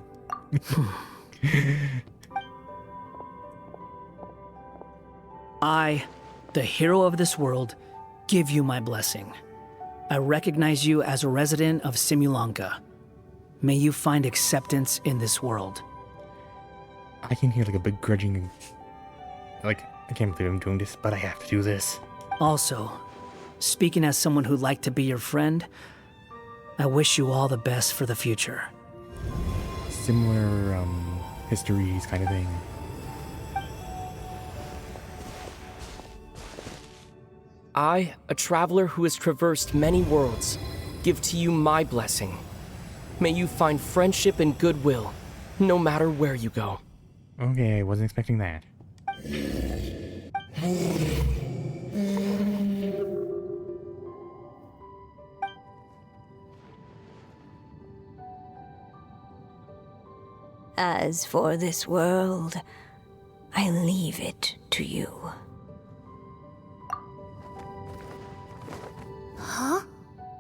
I, the hero of this world, give you my blessing. I recognize you as a resident of Simulanka. May you find acceptance in this world. I can hear like a begrudging, like, I can't believe I'm doing this, but I have to do this. Also, speaking as someone who'd like to be your friend, I wish you all the best for the future. Similar, histories kind of thing. I, a traveler who has traversed many worlds, give to you my blessing. May you find friendship and goodwill, no matter where you go. Okay, wasn't expecting that. As for this world, I leave it to you. Huh?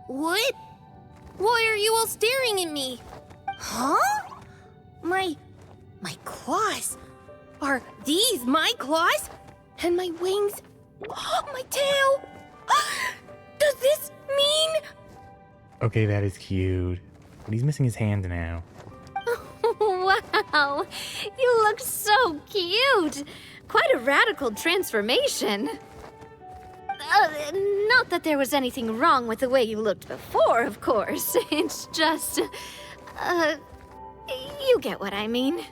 What? Why are you all staring at me? Huh? My claws? Are these my claws? And my wings? My tail? Does this mean... Okay, that is cute. But he's missing his hand now. Wow, you look so cute. Quite a radical transformation. Not that there was anything wrong with the way you looked before, of course. It's just, you get what I mean.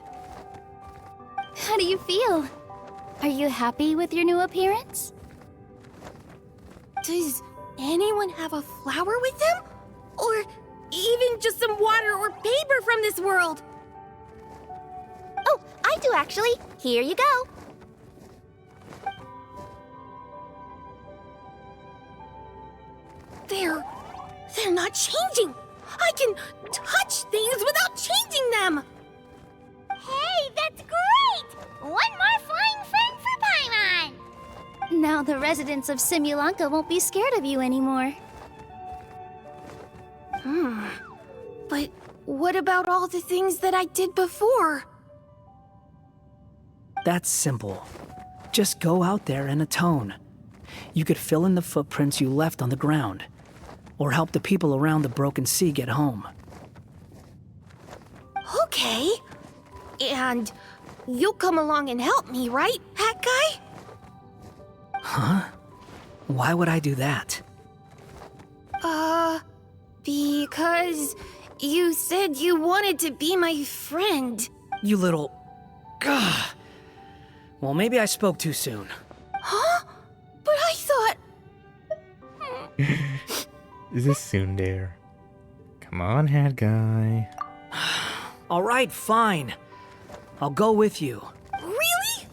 How do you feel? Are you happy with your new appearance? Does anyone have a flower with them? Or even just some water or paper from this world? Oh, I do actually. Here you go. They're not changing. I can touch things without changing them. Hey, that's great! One more flying friend for Paimon! Now the residents of Simulanka won't be scared of you anymore. But what about all the things that I did before? That's simple. Just go out there and atone. You could fill in the footprints you left on the ground, or help the people around the broken sea get home. Okay. And you'll come along and help me, right, Hat Guy? Huh? Why would I do that? Because you said you wanted to be my friend. You little... Gah. Well, maybe I spoke too soon. Huh? But I thought... Is this tsundere? Come on, Hat Guy. All right, fine. I'll go with you. Really?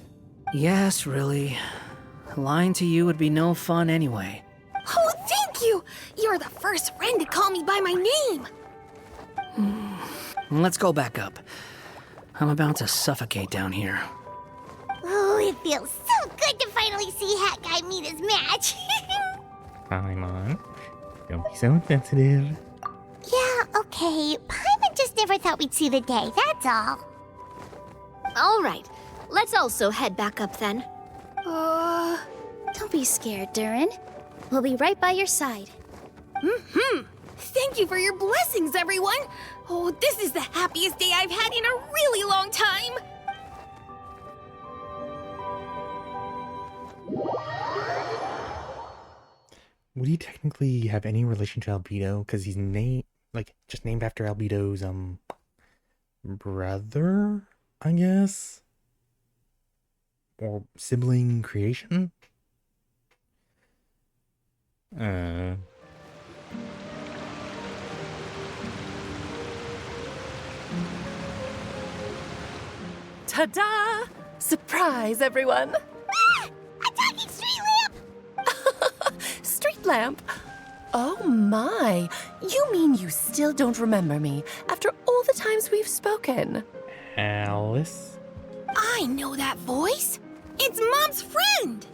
Yes, really. Lying to you would be no fun anyway. Oh, thank you! You're the first friend to call me by my name! Let's go back up. I'm about to suffocate down here. Oh, it feels so good to finally see Hat Guy meet his match. Paimon, don't be so insensitive. Yeah, okay. Paimon just never thought we'd see the day, that's all. All right, let's also head back up then. Don't be scared, Durin. We'll be right by your side. Thank you for your blessings, everyone! Oh, this is the happiest day I've had in a really long time! Would he technically have any relation to Albedo? Because he's just named after Albedo's, brother, I guess? Or sibling creation? Ta-da! Surprise, everyone! Ah! A talking street lamp! Street lamp? Oh my! You mean you still don't remember me after all the times we've spoken? Alice? I know that voice! It's Mom's friend!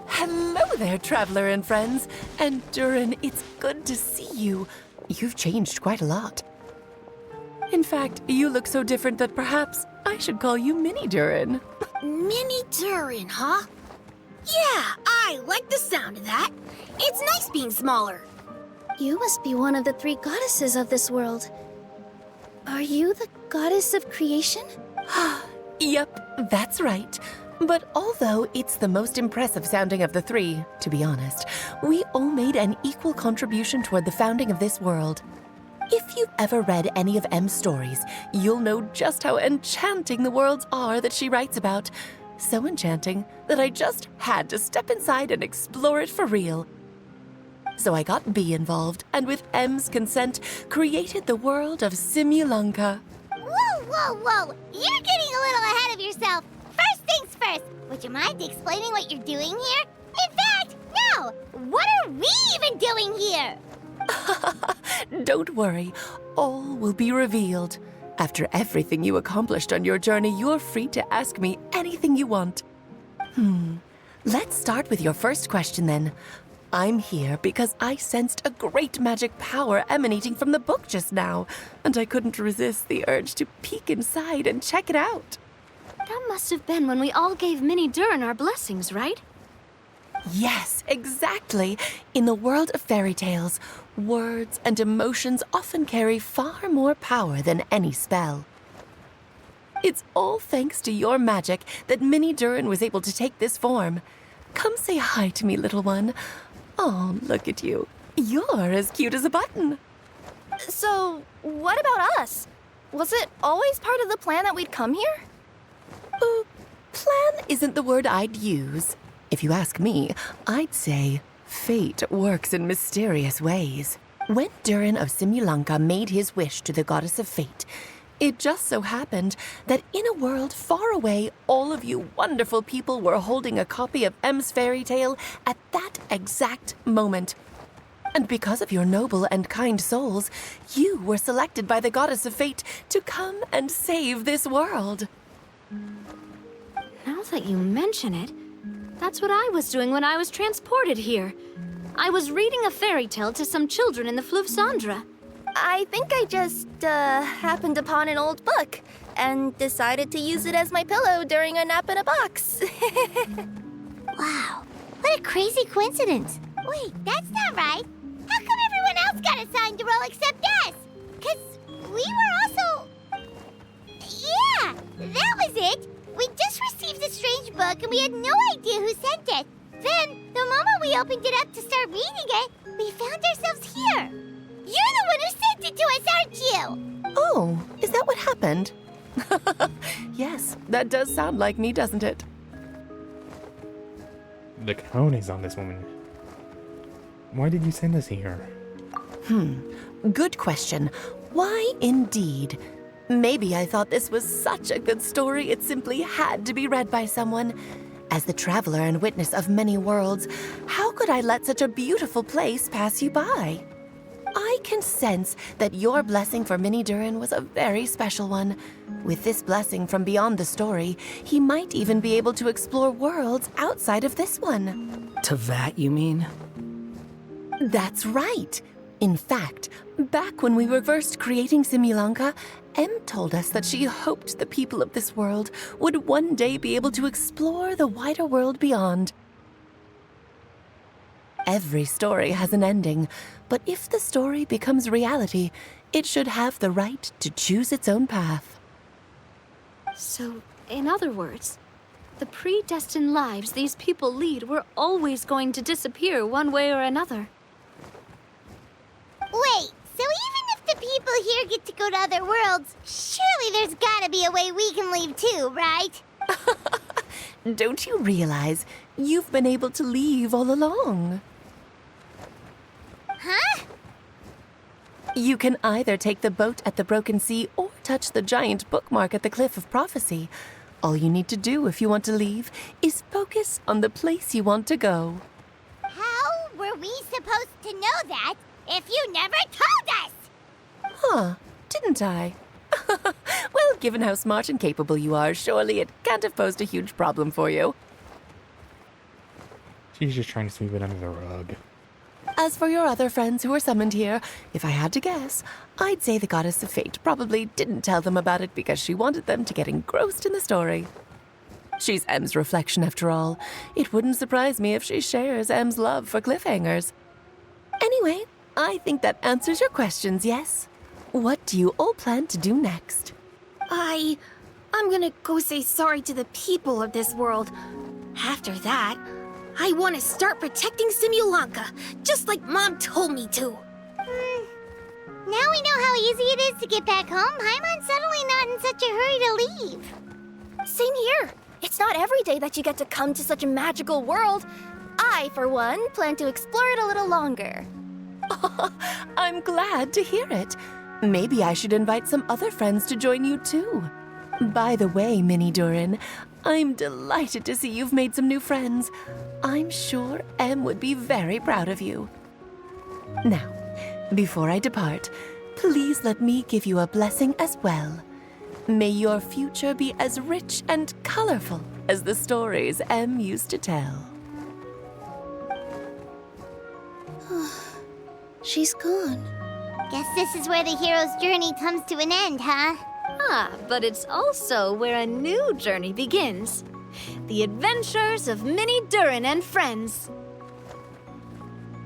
Hello there, traveler and friends. And Durin, it's good to see you. You've changed quite a lot. In fact, you look so different that perhaps I should call you Mini Durin. Mini Durin, huh? Yeah, I like the sound of that. It's nice being smaller. You must be one of the 3 goddesses of this world. Are you the goddess of creation? Yep, that's right. But although it's the most impressive sounding of the three, to be honest, we all made an equal contribution toward the founding of this world. If you've ever read any of M's stories, you'll know just how enchanting the worlds are that she writes about. So enchanting that I just had to step inside and explore it for real. So I got B involved, and with M's consent, created the world of Simulunka. Whoa, whoa, whoa! You're getting a little ahead of yourself. First things first, would you mind explaining what you're doing here? In fact, no! What are we even doing here? Don't worry, all will be revealed. After everything you accomplished on your journey, you're free to ask me anything you want. Let's start with your first question then. I'm here because I sensed a great magic power emanating from the book just now, and I couldn't resist the urge to peek inside and check it out. That must have been when we all gave Minnie Durin our blessings, right? Yes, exactly. In the world of fairy tales, words and emotions often carry far more power than any spell. It's all thanks to your magic that Minnie Durin was able to take this form. Come say hi to me, little one. Oh, look at you. You're as cute as a button. So, what about us? Was it always part of the plan that we'd come here? Plan isn't the word I'd use. If you ask me, I'd say fate works in mysterious ways. When Durin of Simulunka made his wish to the goddess of fate, it just so happened that in a world far away, all of you wonderful people were holding a copy of M's fairy tale at that exact moment. And because of your noble and kind souls, you were selected by the goddess of fate to come and save this world. Now that you mention it, that's what I was doing when I was transported here. I was reading a fairy tale to some children in the Fleuve Cendra. I think I just, happened upon an old book and decided to use it as my pillow during a nap in a box. Wow, what a crazy coincidence. Wait, that's not right. How come everyone else got assigned to roll except us? 'Cause we were also... Yeah, that was it. We just received a strange book and we had no idea who sent it. Then, the moment we opened it up to start reading it, we found ourselves here. You're the one who sent it to us, aren't you? Oh, is that what happened? Yes, that does sound like me, doesn't it? The cone is on this woman. Why did you send us here? Good question. Why indeed? Maybe I thought this was such a good story it simply had to be read by someone. As the traveler and witness of many worlds, how could I let such a beautiful place pass you by? I can sense that your blessing for Minnie Durin was a very special one. With this blessing from beyond the story, he might even be able to explore worlds outside of this one. Teyvat, you mean? That's right. In fact, back when we were first creating Simulunka, Em told us that she hoped the people of this world would one day be able to explore the wider world beyond. Every story has an ending, but if the story becomes reality, it should have the right to choose its own path. So, in other words, the predestined lives these people lead were always going to disappear one way or another. Wait, so even if the people here get to go to other worlds, surely there's gotta be a way we can leave too, right? Don't you realize you've been able to leave all along? Huh? You can either take the boat at the Broken Sea or touch the giant bookmark at the Cliff of Prophecy. All you need to do if you want to leave is focus on the place you want to go. How were we supposed to know that if you never told us? Huh, didn't I? Well, given how smart and capable you are, surely it can't have posed a huge problem for you. She's just trying to sweep it under the rug. As for your other friends who were summoned here, if I had to guess, I'd say the Goddess of Fate probably didn't tell them about it because she wanted them to get engrossed in the story. She's M's reflection, after all. It wouldn't surprise me if she shares M's love for cliffhangers. Anyway, I think that answers your questions, yes? What do you all plan to do next? I'm gonna go say sorry to the people of this world. After that, I want to start protecting Simulanka, just like Mom told me to. Now we know how easy it is to get back home. Paimon's suddenly not in such a hurry to leave. Same here. It's not every day that you get to come to such a magical world. I, for one, plan to explore it a little longer. I'm glad to hear it. Maybe I should invite some other friends to join you too. By the way, Mini Durin, I'm delighted to see you've made some new friends. I'm sure Em would be very proud of you. Now, before I depart, please let me give you a blessing as well. May your future be as rich and colorful as the stories Em used to tell. She's gone. Guess this is where the hero's journey comes to an end, huh? Ah, but it's also where a new journey begins. The adventures of Mini Durin and friends.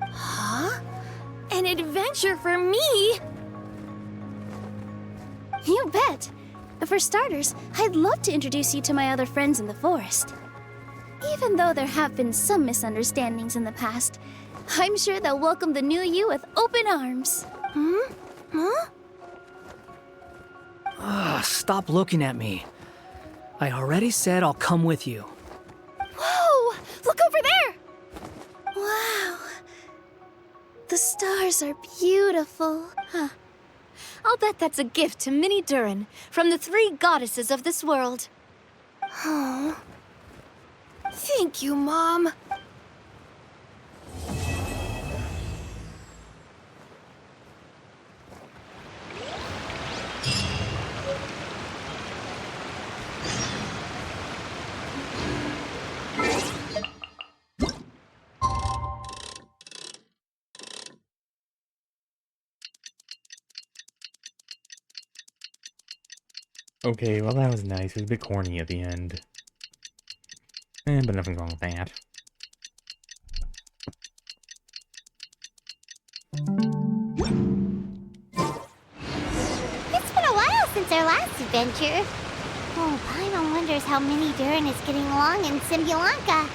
Huh? An adventure for me? You bet. For starters, I'd love to introduce you to my other friends in the forest. Even though there have been some misunderstandings in the past, I'm sure they'll welcome the new you with open arms. Huh? Stop looking at me. I already said I'll come with you. Whoa! Look over there! Wow. The stars are beautiful. Huh. I'll bet that's a gift to Mini Durin from the 3 goddesses of this world. Oh. Thank you, Mom. Okay, well that was nice. It was a bit corny at the end. But nothing's wrong with that. It's been a while since our last adventure. Oh, Paimon wonders how Mini Durin is getting along in Simulanka.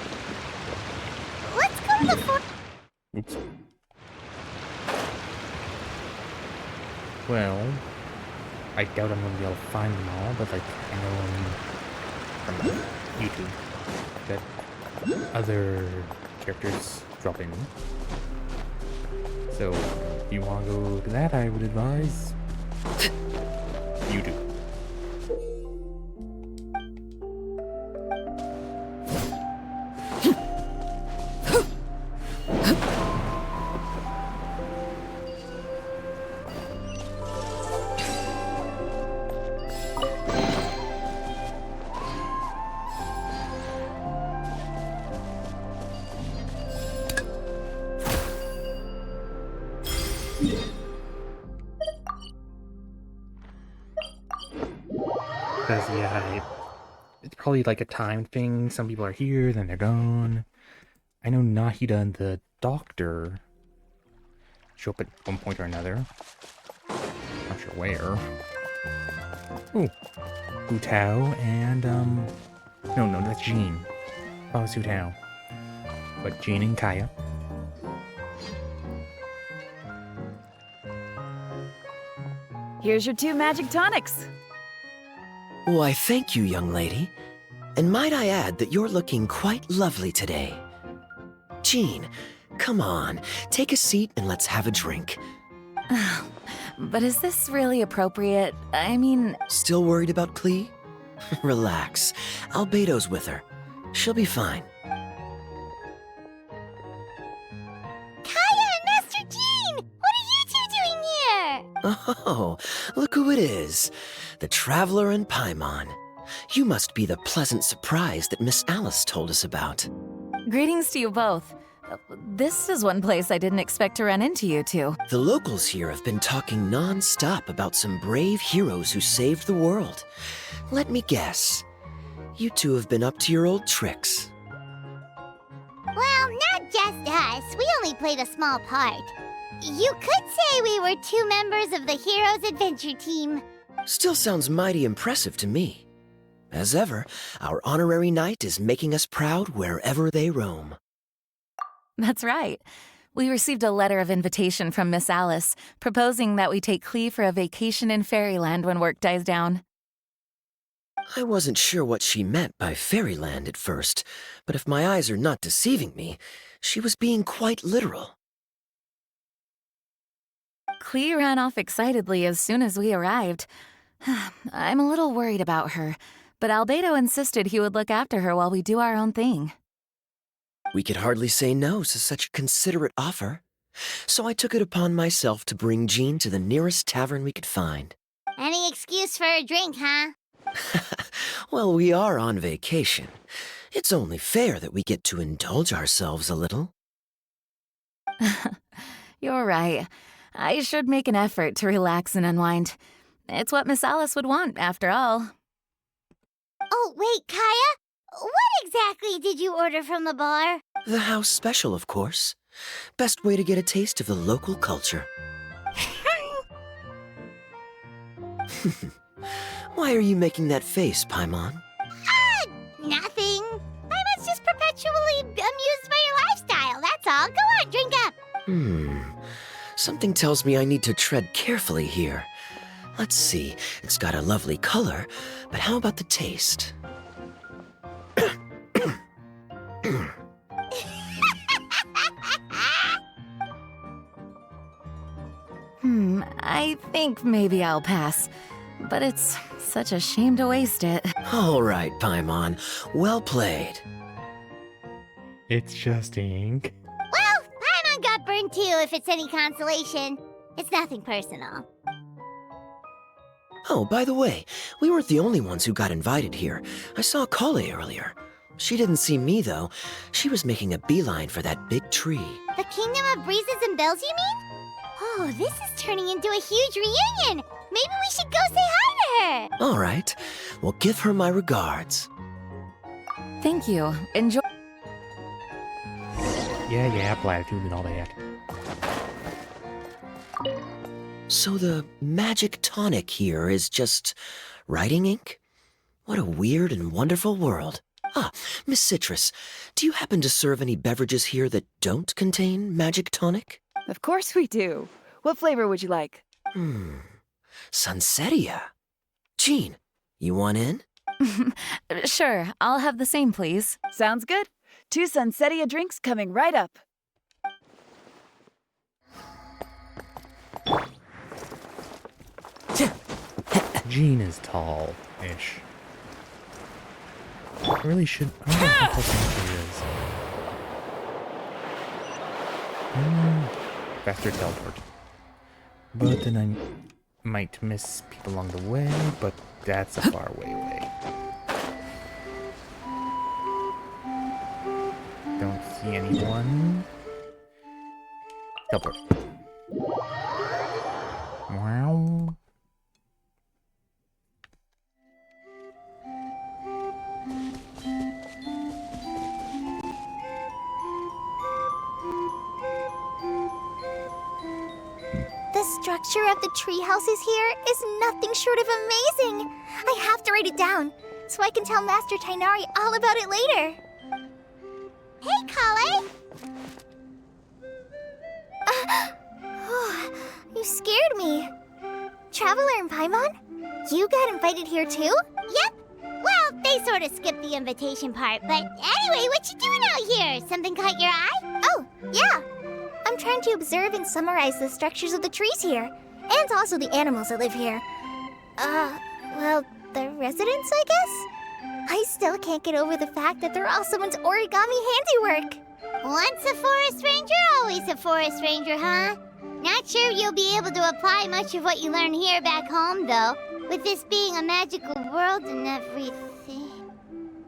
Let's go to the Oops. Well, I doubt I'm gonna be able to find them all, but like I know from YouTube that other characters drop in. So if you wanna go to that, I would advise YouTube. Because, yeah, it's probably like a time thing. Some people are here, then they're gone. I know Nahida and the doctor show up at one point or another. Not sure where. Ooh. Hu Tao and, No, that's Jean. Oh, it's Hu Tao. But Jean and Kaya. Here's your 2 magic tonics. Why, thank you, young lady. And might I add that you're looking quite lovely today. Jean, come on, take a seat and let's have a drink. But is this really appropriate? I mean... Still worried about Klee? Relax. Albedo's with her. She'll be fine. Kaya and Master Jean! What are you 2 doing here? Oh, look who it is. The Traveler and Paimon. You must be the pleasant surprise that Miss Alice told us about. Greetings to you both. This is one place I didn't expect to run into you two. The locals here have been talking non-stop about some brave heroes who saved the world. Let me guess. You two have been up to your old tricks. Well, not just us. We only played a small part. You could say we were 2 members of the Heroes Adventure Team. Still sounds mighty impressive to me. As ever, our honorary knight is making us proud wherever they roam. That's right. We received a letter of invitation from Miss Alice, proposing that we take Clee for a vacation in Fairyland when work dies down. I wasn't sure what she meant by Fairyland at first, but if my eyes are not deceiving me, she was being quite literal. Clee ran off excitedly as soon as we arrived. I'm a little worried about her, but Albedo insisted he would look after her while we do our own thing. We could hardly say no to such a considerate offer, so I took it upon myself to bring Jean to the nearest tavern we could find. Any excuse for a drink, huh? Well, we are on vacation. It's only fair that we get to indulge ourselves a little. You're right. I should make an effort to relax and unwind. It's what Miss Alice would want, after all. Oh, wait, Kaya? What exactly did you order from the bar? The house special, of course. Best way to get a taste of the local culture. Why are you making that face, Paimon? Nothing. Paimon's just perpetually amused by your lifestyle, that's all. Go on, drink up. Something tells me I need to tread carefully here. Let's see, it's got a lovely color, but how about the taste? I think maybe I'll pass. But it's such a shame to waste it. All right, Paimon. Well played. It's just ink. Well, Paimon got burned too, if it's any consolation. It's nothing personal. Oh, by the way, we weren't the only ones who got invited here. I saw Kale earlier. She didn't see me, though. She was making a beeline for that big tree. The Kingdom of Breezes and Bells, you mean? Oh, this is turning into a huge reunion. Maybe we should go say hi to her. All right. Well, give her my regards. Thank you. Enjoy. Yeah, platitude and all that. So the magic tonic here is just writing ink? What a weird and wonderful world. Ah, Miss Citrus, do you happen to serve any beverages here that don't contain magic tonic? Of course we do. What flavor would you like? Sunsetia. Jean, you want in? Sure, I'll have the same, please. Sounds good. 2 Sunsetia drinks coming right up. Jean is tall-ish. I really should... I don't know how tall she is. Faster teleport. But then I might miss people along the way, but that's a far way. Don't see anyone. Teleport. Wow. The structure of the tree houses here is nothing short of amazing. I have to write it down so I can tell Master Tainari all about it later. Hey, Kale! You scared me. Traveler and Paimon? You got invited here too? Yep. Well, they sort of skipped the invitation part, but anyway, what you doing out here? Something caught your eye? Oh, yeah. I'm trying to observe and summarize the structures of the trees here, and also the animals that live here. Well, the residents, I guess? I still can't get over the fact that they're all someone's origami handiwork. Once a forest ranger, always a forest ranger, huh? Not sure you'll be able to apply much of what you learn here back home, though, with this being a magical world and everything.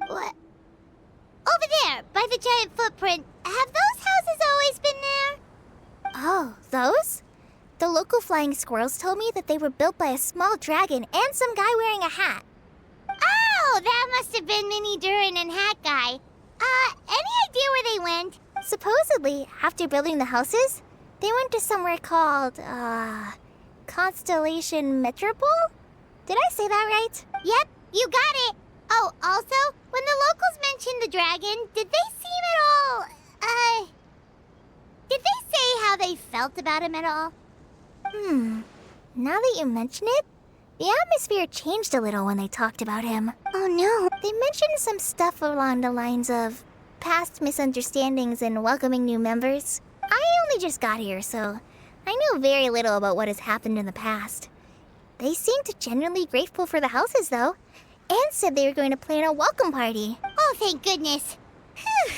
What? Over there, by the giant footprint. Have those houses always been there? Oh, those? The local flying squirrels told me that they were built by a small dragon and some guy wearing a hat. Oh, that must have been Mini Durin and Hat Guy. Any idea where they went? Supposedly, after building the houses, they went to somewhere called, Constellation Metropole? Did I say that right? Yep, you got it. Oh, also, when the locals mentioned the dragon, did they seem at all, did they say how they felt about him at all? Now that you mention it, the atmosphere changed a little when they talked about him. Oh no, they mentioned some stuff along the lines of past misunderstandings and welcoming new members. I only just got here, so I know very little about what has happened in the past. They seemed genuinely grateful for the houses, though, and said they were going to plan a welcome party. Oh, thank goodness. Whew.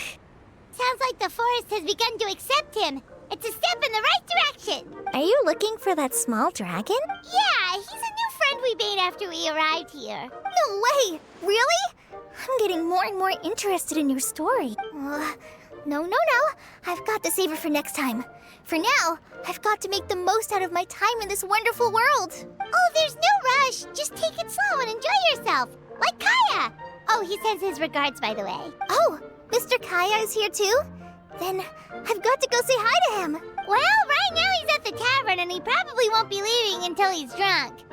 Sounds like the forest has begun to accept him. It's a step in the right direction. Are you looking for that small dragon? Yeah, he's a new friend we made after we arrived here. No way! Really? I'm getting more and more interested in your story. No. I've got to save her for next time. For now, I've got to make the most out of my time in this wonderful world. Oh, there's no rush. Just take it slow and enjoy yourself. Like Kaya. Oh, he sends his regards, by the way. Oh, Mr. Kaya is here too? Then I've got to go say hi to him. Well, right now he's at the tavern and he probably won't be leaving until he's drunk.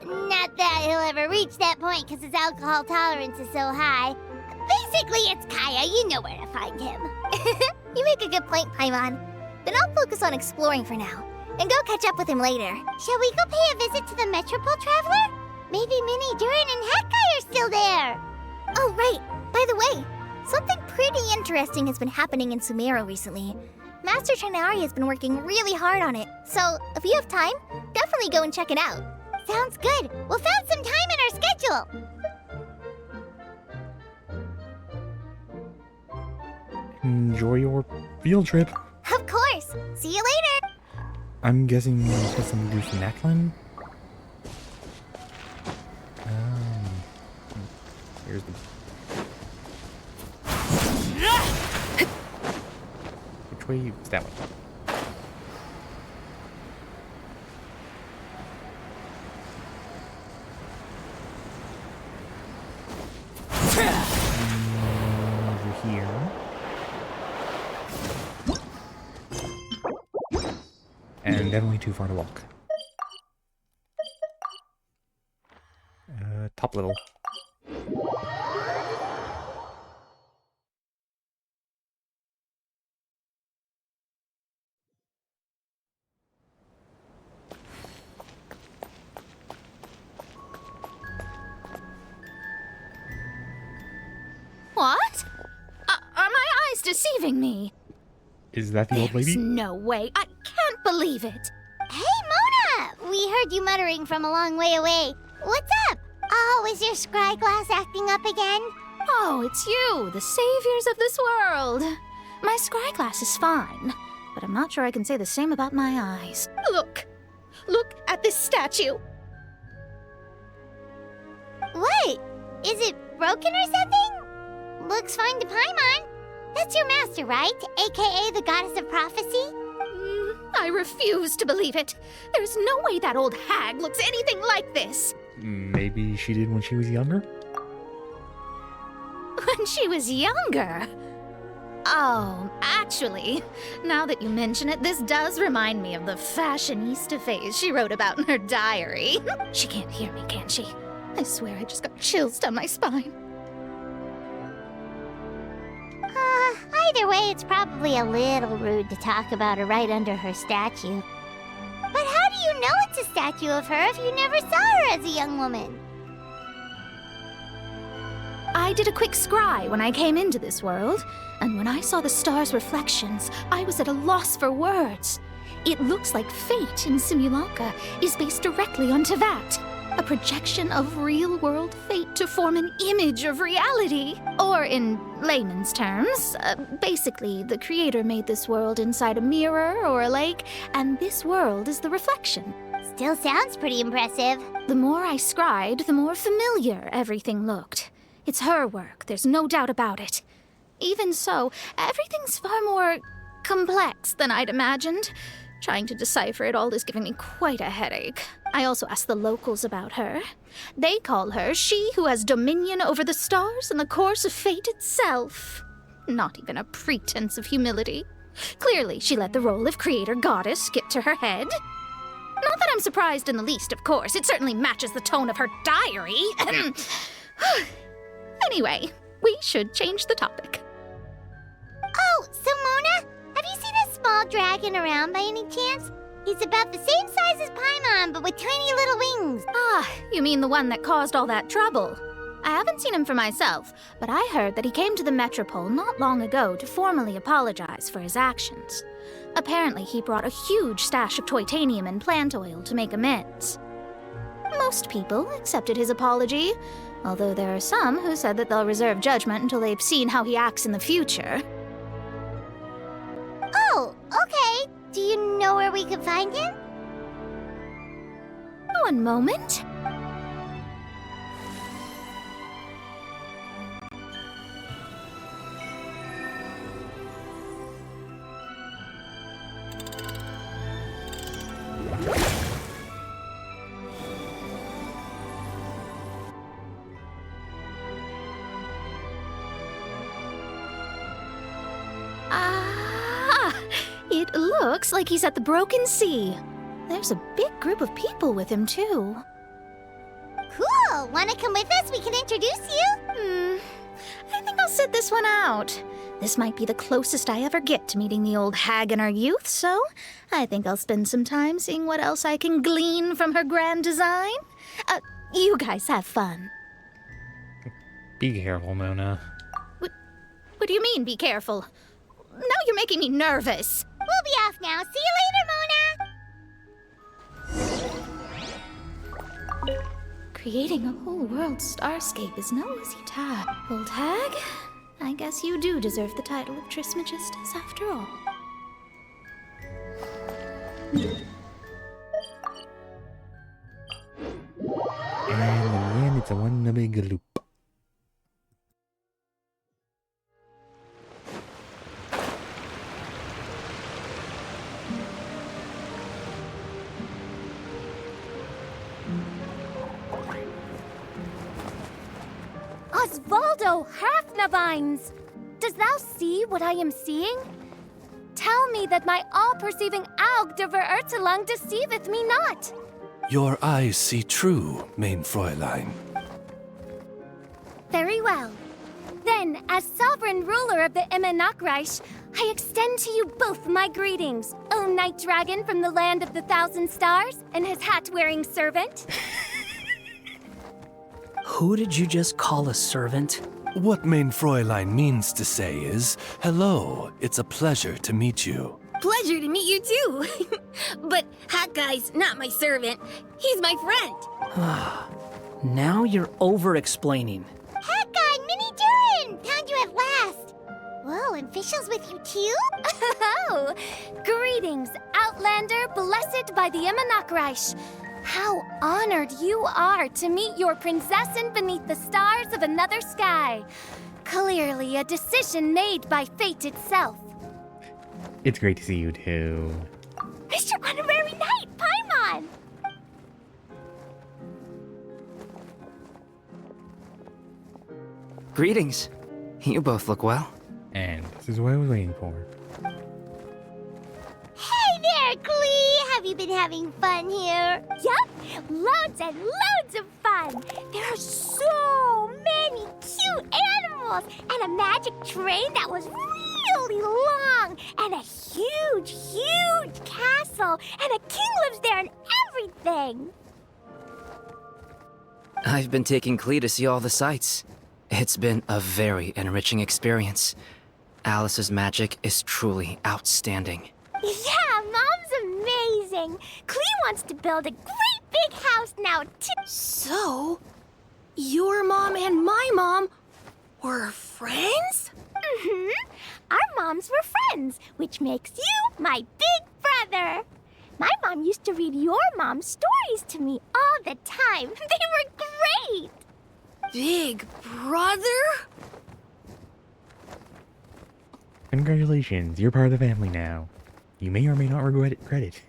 Not that he'll ever reach that point because his alcohol tolerance is so high. Basically, it's Kaya. You know where to find him. You make a good point, Paimon. Then I'll focus on exploring for now, and go catch up with him later. Shall we go pay a visit to the Metropole Traveler? Maybe Minnie, Durin, and Hakai are still there. Oh, right. By the way, something pretty interesting has been happening in Sumeru recently. Master Trinari has been working really hard on it, so if you have time, definitely go and check it out. Sounds good. We'll find some time in our schedule. Enjoy your field trip. Of course. See you later. I'm guessing this has something to do with Naklin? Here's the... Which way is that one? Over here. And definitely too far to walk. Top level. What? Are my eyes deceiving me? Is that the old lady? There's no way. I can't believe it. Hey, Mona! We heard you muttering from a long way away. What's up? Oh, is your scry glass acting up again? Oh, it's you, the saviors of this world. My scry glass is fine, but I'm not sure I can say the same about my eyes. Look at this statue. What? Is it broken or something? Looks fine to Paimon. That's your master, right? AKA the goddess of prophecy? I refuse to believe it. There's no way that old hag looks anything like this. Maybe she did when she was younger? When she was younger? Oh, actually, now that you mention it, this does remind me of the fashionista phase she wrote about in her diary. She can't hear me, can she? I swear I just got chills down my spine. Either way, it's probably a little rude to talk about her right under her statue. But how do you know it's a statue of her if you never saw her as a young woman? I did a quick scry when I came into this world, and when I saw the stars' reflections, I was at a loss for words. It looks like fate in Simulanka is based directly on Tevat, a projection of real-world fate to form an image of reality. Or in layman's terms, basically the creator made this world inside a mirror or a lake, and this world is the reflection. Still sounds pretty impressive. The more I scried, the more familiar everything looked. It's her work, there's no doubt about it. Even so, everything's far more complex than I'd imagined. Trying to decipher it all is giving me quite a headache. I also asked the locals about her. They call her she who has dominion over the stars and the course of fate itself. Not even a pretense of humility. Clearly, she let the role of creator goddess skip to her head. Not that I'm surprised in the least, of course. It certainly matches the tone of her diary. Anyway, we should change the topic. Oh, so Mona, have you seen a small dragon around by any chance? He's about the same size as Paimon, but with tiny little wings. Ah, you mean the one that caused all that trouble? I haven't seen him for myself, but I heard that he came to the Metropole not long ago to formally apologize for his actions. Apparently, he brought a huge stash of Toitanium and plant oil to make amends. Most people accepted his apology, although there are some who said that they'll reserve judgment until they've seen how he acts in the future. Oh, okay. Do you know where we could find him? One moment. It looks like he's at the Broken Sea. There's a big group of people with him, too. Cool! Wanna come with us? We can introduce you? I think I'll sit this one out. This might be the closest I ever get to meeting the old hag in our youth, so I think I'll spend some time seeing what else I can glean from her grand design. You guys have fun. Be careful, Mona. What do you mean, be careful? Now you're making me nervous. We'll be off now. See you later, Mona! Creating a whole world starscape is no easy task. Old hag, I guess you do deserve the title of Trismegistus after all. And then it's a one big loop. Osvaldo Hafnavines! Does thou see what I am seeing? Tell me that my all-perceiving Aug de Verurtelung deceiveth me not. Your eyes see true, mein Fräulein. Very well. Then, as sovereign ruler of the Immenachreich, I extend to you both my greetings, O Night Dragon from the land of the Thousand Stars and his hat-wearing servant. Who did you just call a servant? What mein Fräulein means to say is, hello, it's a pleasure to meet you. Pleasure to meet you too. But Hat Guy's not my servant. He's my friend. Now you're over-explaining. Hat Guy, Minnie Durin! Found you at last! Whoa, and Fischl's with you too? Oh, greetings, Outlander blessed by the Immenachreich. How honored you are to meet your prinzessin beneath the stars of another sky. Clearly a decision made by fate itself. It's great to see you too. Mr. Honorary Knight, Paimon! Greetings. You both look well. And this is what I was waiting for. Hey there, Klee! Have you been having fun here? Yup, loads and loads of fun! There are so many cute animals, and a magic train that was really long, and a huge, huge castle, and a king lives there and everything! I've been taking Klee to see all the sights. It's been a very enriching experience. Alice's magic is truly outstanding. Yeah, Mom's amazing! Klee wants to build a great big house now, too! So, your mom and my mom were friends? Mm-hmm. Our moms were friends, which makes you my big brother. My mom used to read your mom's stories to me all the time. They were great! Big brother? Congratulations, you're part of the family now. You may or may not regret it.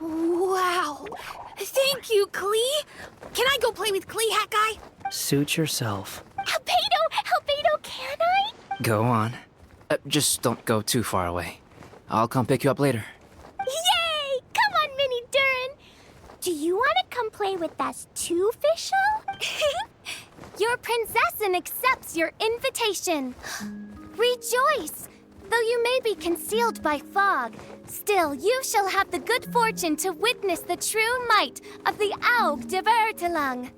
Wow. Thank you, Klee. Can I go play with Klee, Hat Guy? Suit yourself. Albedo, can I? Go on. Just don't go too far away. I'll come pick you up later. Yay! Come on, Minnie Durin. Do you want to come play with us too, Fischl? Your princessin accepts your invitation. Rejoice! Though you may be concealed by fog, still you shall have the good fortune to witness the true might of the Aug de Vertelang.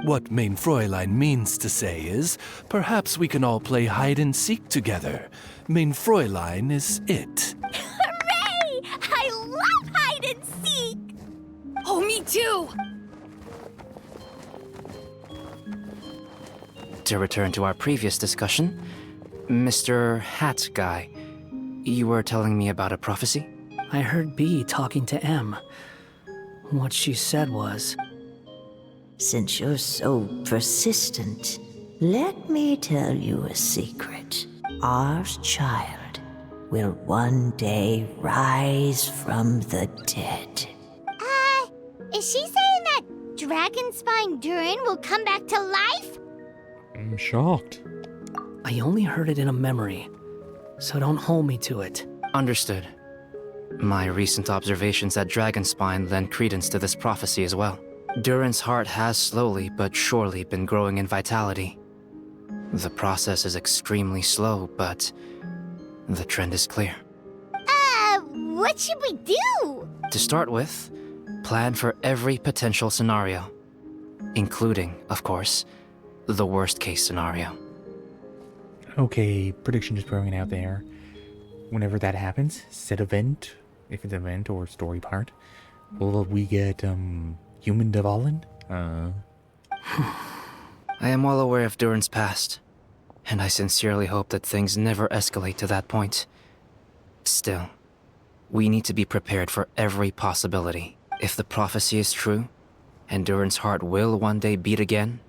What Mein Fräulein means to say is, perhaps we can all play hide and seek together. Mein Fräulein is it. Hooray! I love hide and seek! Oh, me too! To return to our previous discussion, Mr. Hat Guy, you were telling me about a prophecy? I heard B talking to M. What she said was, Since you're so persistent, let me tell you a secret. Our child will one day rise from the dead. Is she saying that Dragonspine Durin will come back to life? I'm shocked. I only heard it in a memory, so don't hold me to it. Understood. My recent observations at Dragonspine lend credence to this prophecy as well. Durin's heart has slowly but surely been growing in vitality. The process is extremely slow, but the trend is clear. What should we do? To start with, plan for every potential scenario, including, of course, the worst-case scenario. Okay, prediction just throwing it out there. Whenever that happens, said event, if it's an event or story part, will we get, human Devalin? I am well aware of Durin's past, and I sincerely hope that things never escalate to that point. Still, we need to be prepared for every possibility. If the prophecy is true, and Durin's heart will one day beat again,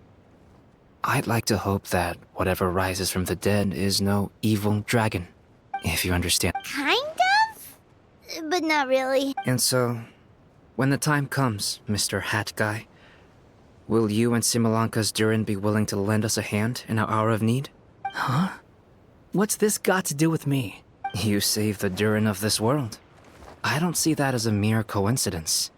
I'd like to hope that whatever rises from the dead is no evil dragon, if you understand. Kind of? But not really. And so, when the time comes, Mr. Hat Guy, will you and Simolanka's Durin be willing to lend us a hand in our hour of need? Huh? What's this got to do with me? You saved the Durin of this world. I don't see that as a mere coincidence.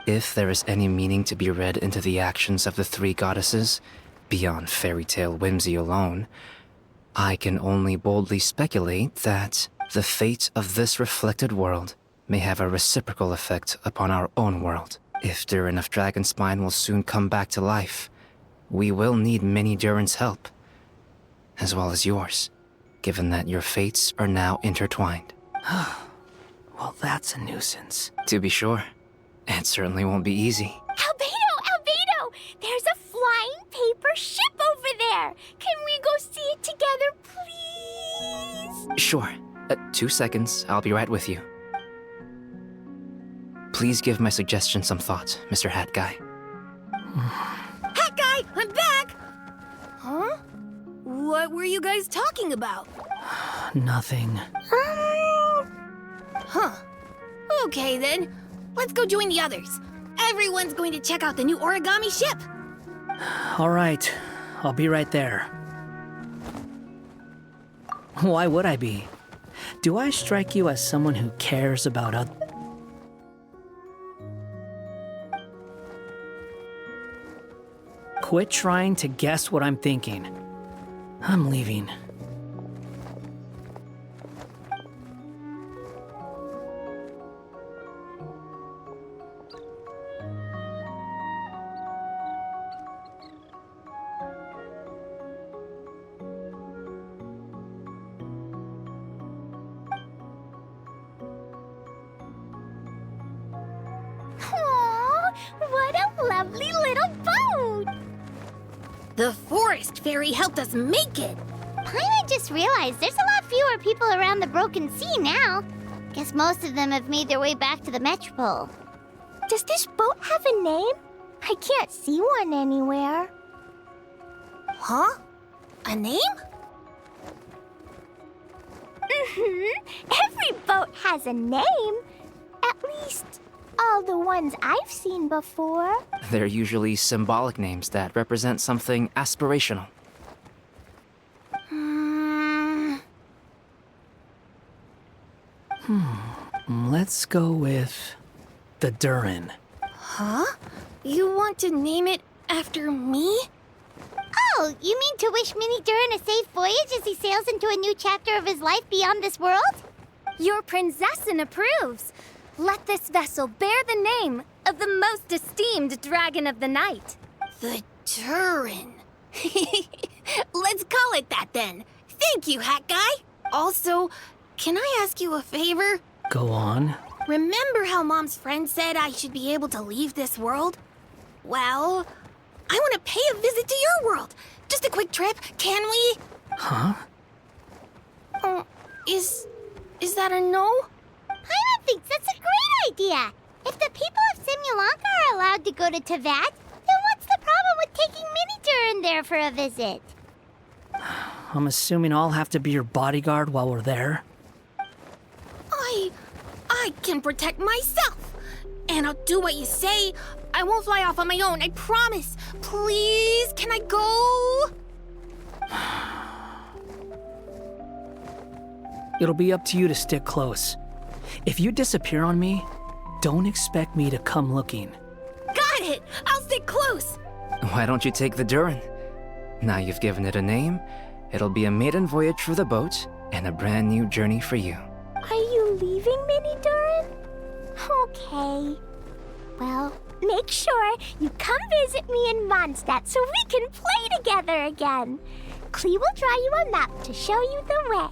If there is any meaning to be read into the actions of the three goddesses, beyond fairy tale whimsy alone, I can only boldly speculate that the fate of this reflected world may have a reciprocal effect upon our own world. If Durin of Dragonspine will soon come back to life, we will need many Durin's help, as well as yours, given that your fates are now intertwined. Well, that's a nuisance. To be sure, it certainly won't be easy. Albedo! There's a flying paper ship over there! Can we go see it together, please? Sure. 2 seconds, I'll be right with you. Please give my suggestion some thought, Mr. Hat Guy. Hat Guy, I'm back! Huh? What were you guys talking about? Nothing. Huh. Okay then. Let's go join the others. Everyone's going to check out the new origami ship. All right, I'll be right there. Why would I be? Do I strike you as someone who cares about others? Quit trying to guess what I'm thinking. I'm leaving. What a lovely little boat! The forest fairy helped us make it. Paimon just realized there's a lot fewer people around the Broken Sea now. Guess most of them have made their way back to the Metropole. Does this boat have a name? I can't see one anywhere. Huh? A name? Every boat has a name. At least, all the ones I've seen before. They're usually symbolic names that represent something aspirational. Let's go with the Durin. Huh? You want to name it after me? Oh, you mean to wish Mini Durin a safe voyage as he sails into a new chapter of his life beyond this world? Your princessin approves. Let this vessel bear the name of the most esteemed dragon of the night. The Durin. Let's call it that then. Thank you, Hat Guy. Also, can I ask you a favor? Go on. Remember how Mom's friend said I should be able to leave this world? Well, I want to pay a visit to your world. Just a quick trip, can we? Huh? Is that a no? Paimon thinks that's a great idea. If the people of Simulanka are allowed to go to Teyvat, then what's the problem with taking Mini Durin there for a visit? I'm assuming I'll have to be your bodyguard while we're there. I can protect myself. And I'll do what you say. I won't fly off on my own, I promise. Please, can I go? It'll be up to you to stick close. If you disappear on me, don't expect me to come looking. Got it! I'll stick close! Why don't you take the Durin? Now you've given it a name, it'll be a maiden voyage for the boat and a brand new journey for you. Are you leaving, Mini Durin? Okay. Well, make sure you come visit me in Mondstadt so we can play together again. Klee will draw you a map to show you the way.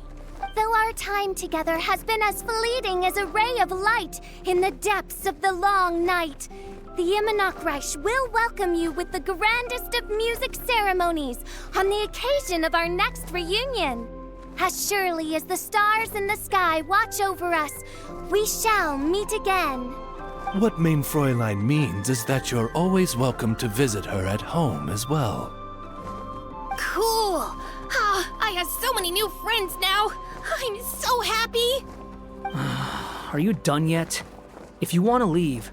Though our time together has been as fleeting as a ray of light in the depths of the long night, the Imanakreich will welcome you with the grandest of music ceremonies on the occasion of our next reunion. As surely as the stars in the sky watch over us, we shall meet again. What Main Fräulein means is that you're always welcome to visit her at home as well. Cool! I have so many new friends now! I'm so happy! Are you done yet? If you want to leave,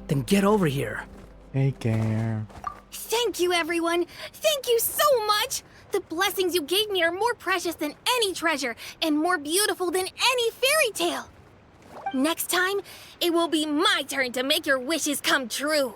then get over here. Take care. Thank you, everyone! Thank you so much! The blessings you gave me are more precious than any treasure and more beautiful than any fairy tale. Next time, it will be my turn to make your wishes come true.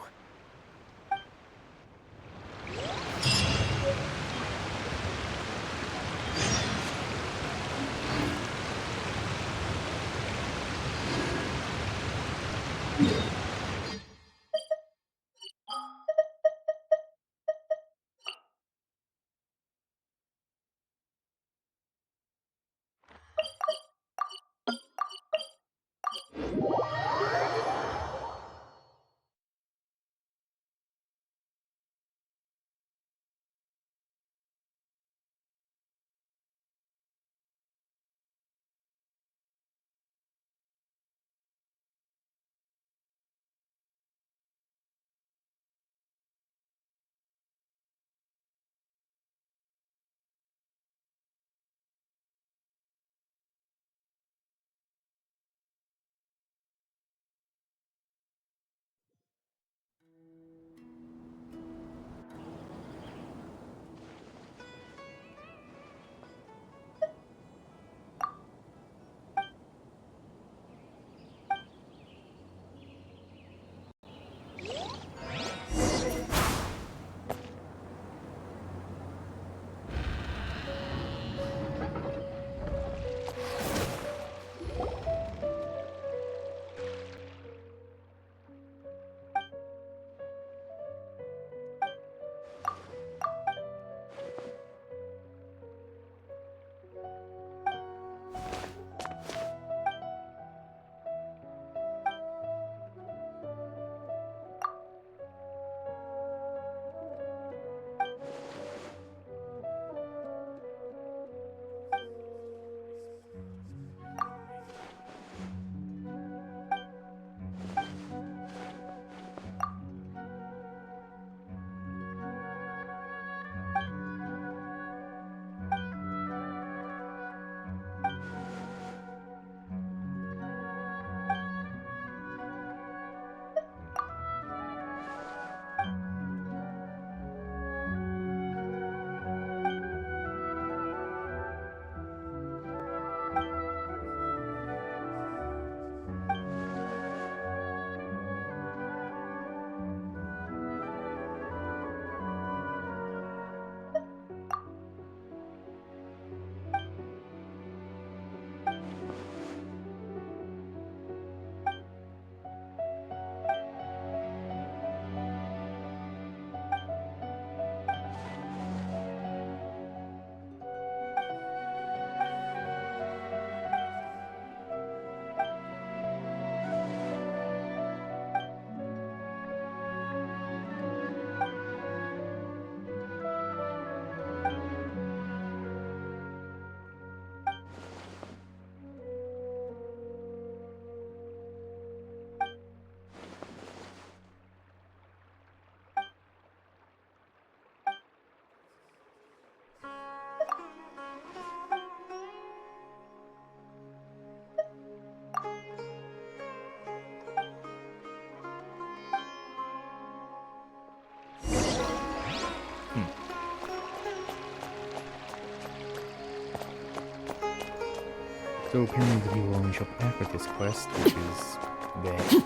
So apparently the people only show up after this quest, which is that.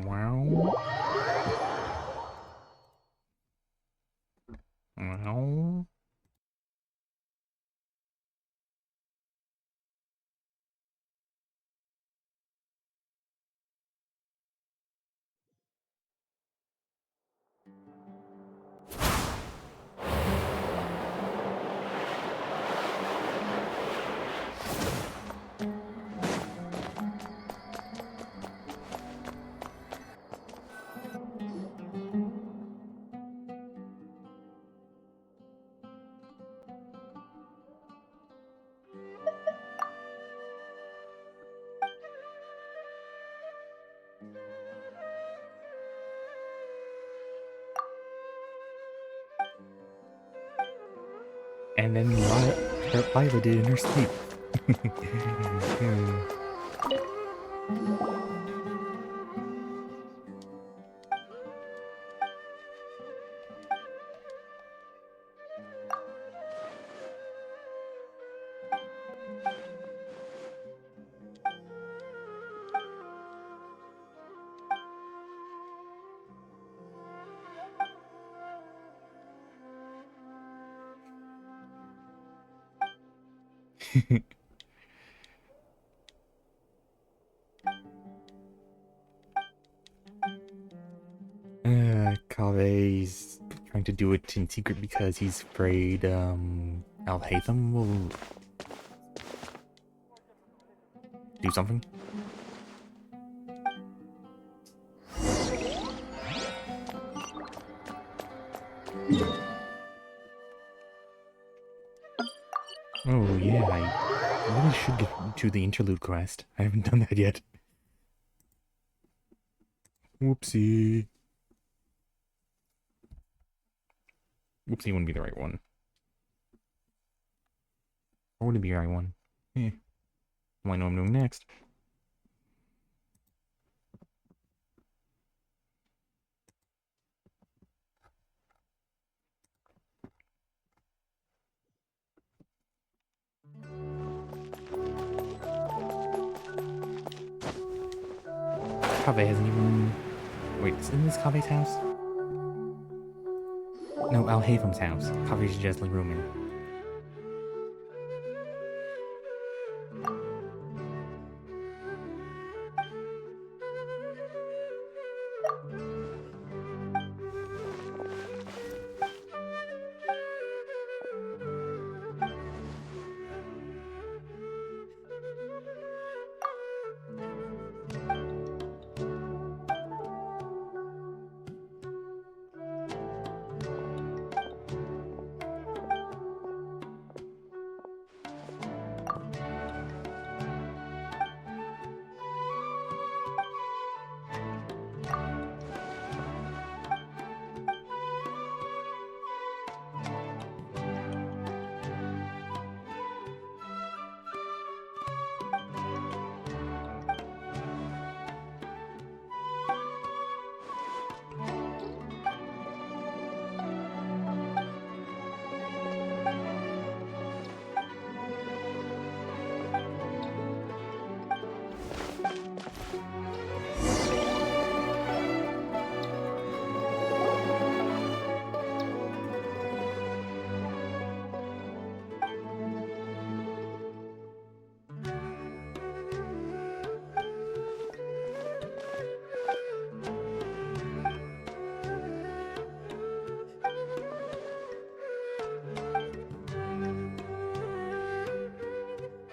Wow. Wow. And then Lila did in her sleep. Kave's trying to do it in secret because he's afraid Al-Haytham will do something. Oh yeah, I really should get to the interlude quest. I haven't done that yet. Whoopsie. Whoopsie wouldn't be the right one. Or would it be the right one? Eh. Well, I know what I'm doing next. Kaveh hasn't even... Wait, isn't this Kaveh's house? No, Al-Haytham's house. Kaveh's just like rooming.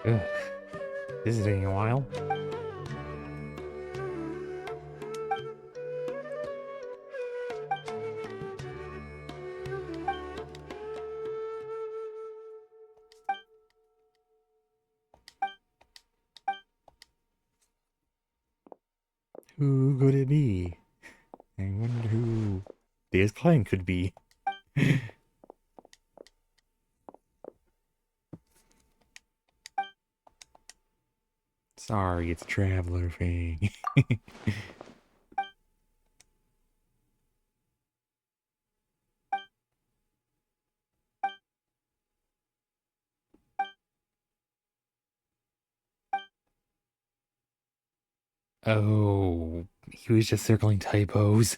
Ugh. This is taking a while. Who could it be? I wonder who this client could be. Sorry, it's a traveler thing. Oh, he was just circling typos.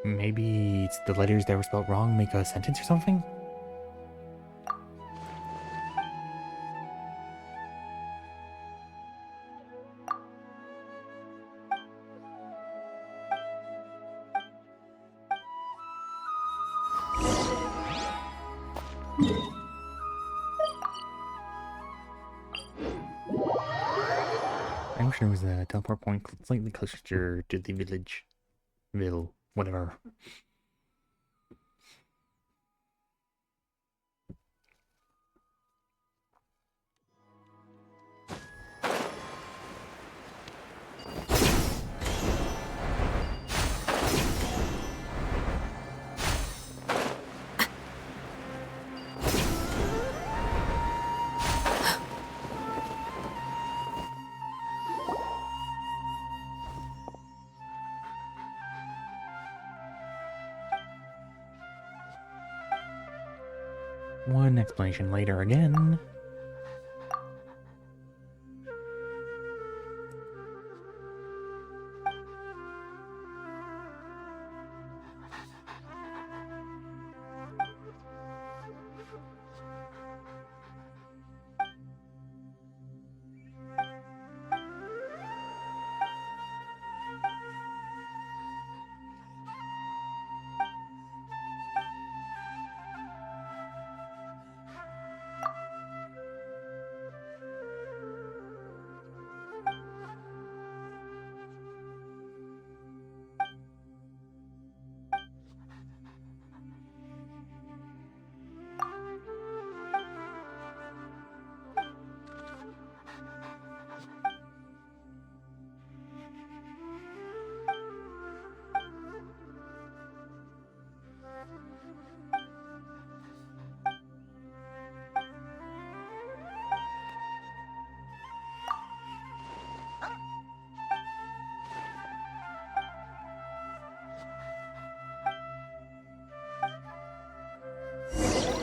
Maybe it's the letters that were spelled wrong make a sentence or something? I wish there was a teleport point slightly closer to the village. Whatever. One explanation later again.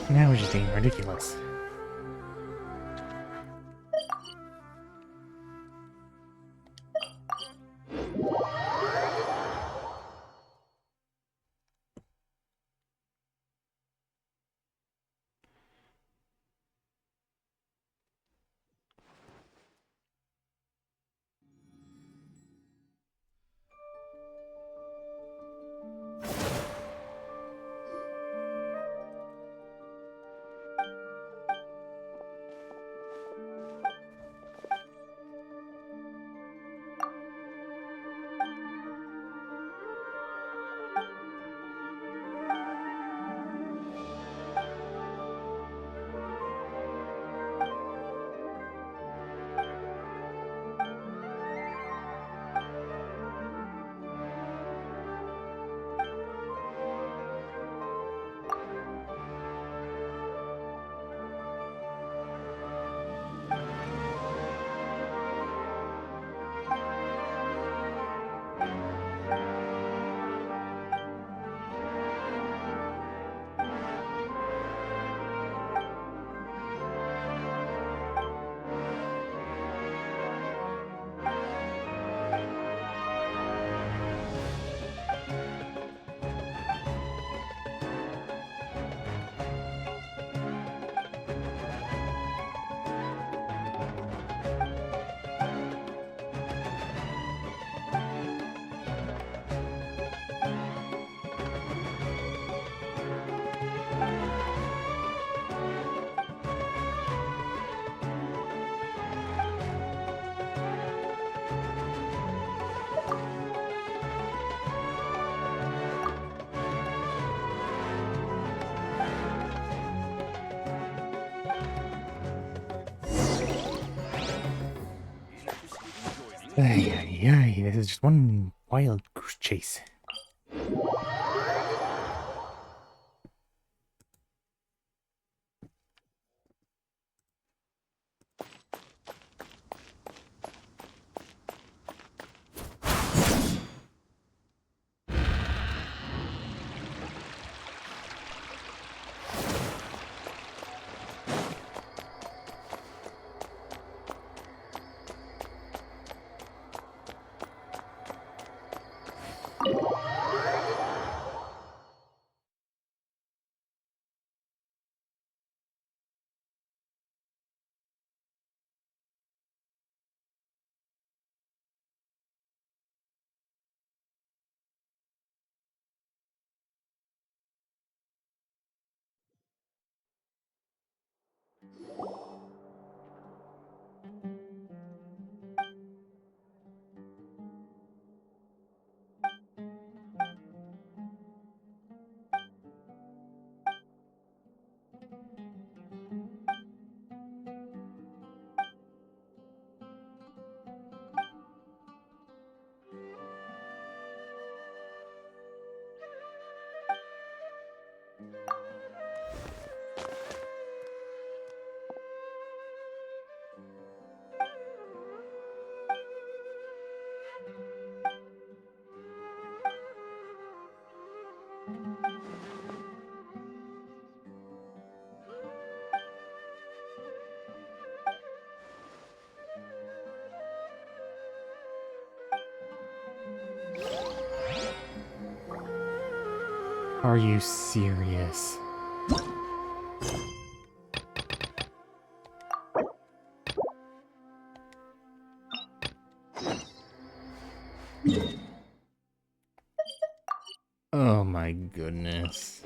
Now we're just being ridiculous. Ay, ay, ay, this is just one wild goose chase. Are you serious? Oh my goodness.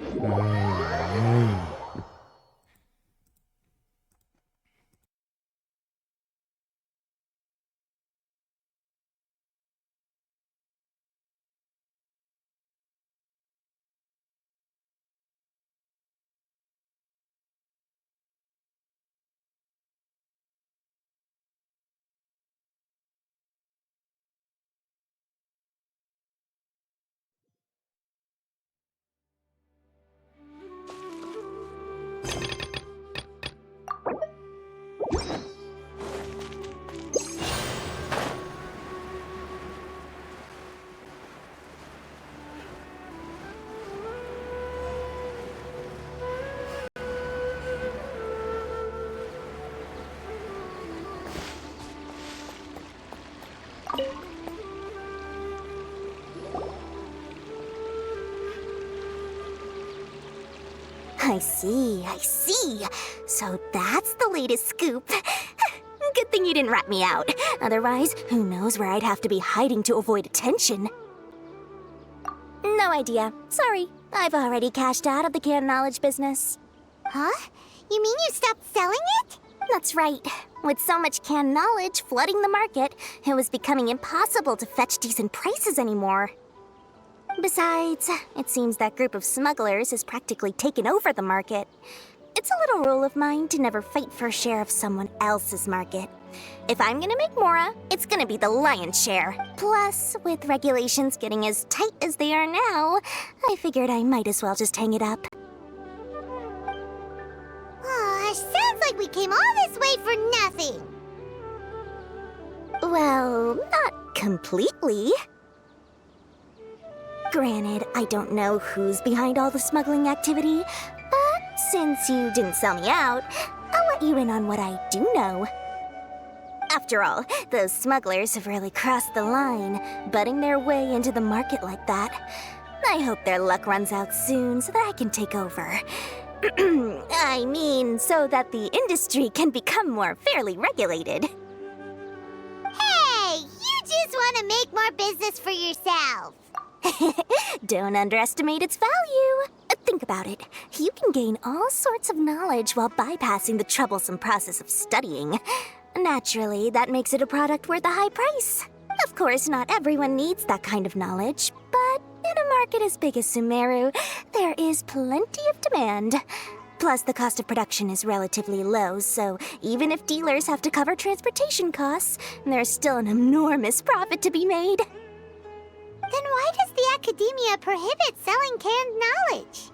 I see. So that's the latest scoop. Good thing you didn't rat me out. Otherwise, who knows where I'd have to be hiding to avoid attention. No idea. Sorry. I've already cashed out of the canned knowledge business. Huh? You mean you stopped selling it? That's right. With so much canned knowledge flooding the market, it was becoming impossible to fetch decent prices anymore. Besides, it seems that group of smugglers has practically taken over the market. It's a little rule of mine to never fight for a share of someone else's market. If I'm gonna make Mora, it's gonna be the lion's share. Plus, with regulations getting as tight as they are now, I figured I might as well just hang it up. Aw, sounds like we came all this way for nothing. Well, not completely. Granted, I don't know who's behind all the smuggling activity, but since you didn't sell me out, I'll let you in on what I do know. After all, those smugglers have really crossed the line, butting their way into the market like that. I hope their luck runs out soon so that I can take over. I mean, so that the industry can become more fairly regulated. Hey, you just want to make more business for yourself. Don't underestimate its value. Think about it. You can gain all sorts of knowledge while bypassing the troublesome process of studying. Naturally, that makes it a product worth a high price. Of course, not everyone needs that kind of knowledge, but in a market as big as Sumeru, there is plenty of demand. Plus, the cost of production is relatively low, so even if dealers have to cover transportation costs, there's still an enormous profit to be made. Then why does the academia prohibit selling canned knowledge?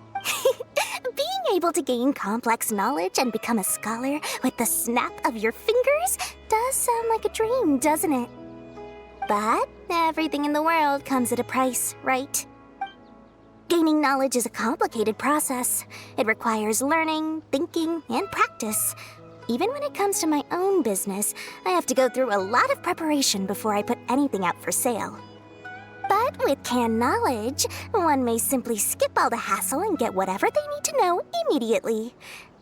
Being able to gain complex knowledge and become a scholar with the snap of your fingers does sound like a dream, doesn't it? But everything in the world comes at a price, right? Gaining knowledge is a complicated process. It requires learning, thinking, and practice. Even when it comes to my own business, I have to go through a lot of preparation before I put anything out for sale. But with canned knowledge, one may simply skip all the hassle and get whatever they need to know immediately.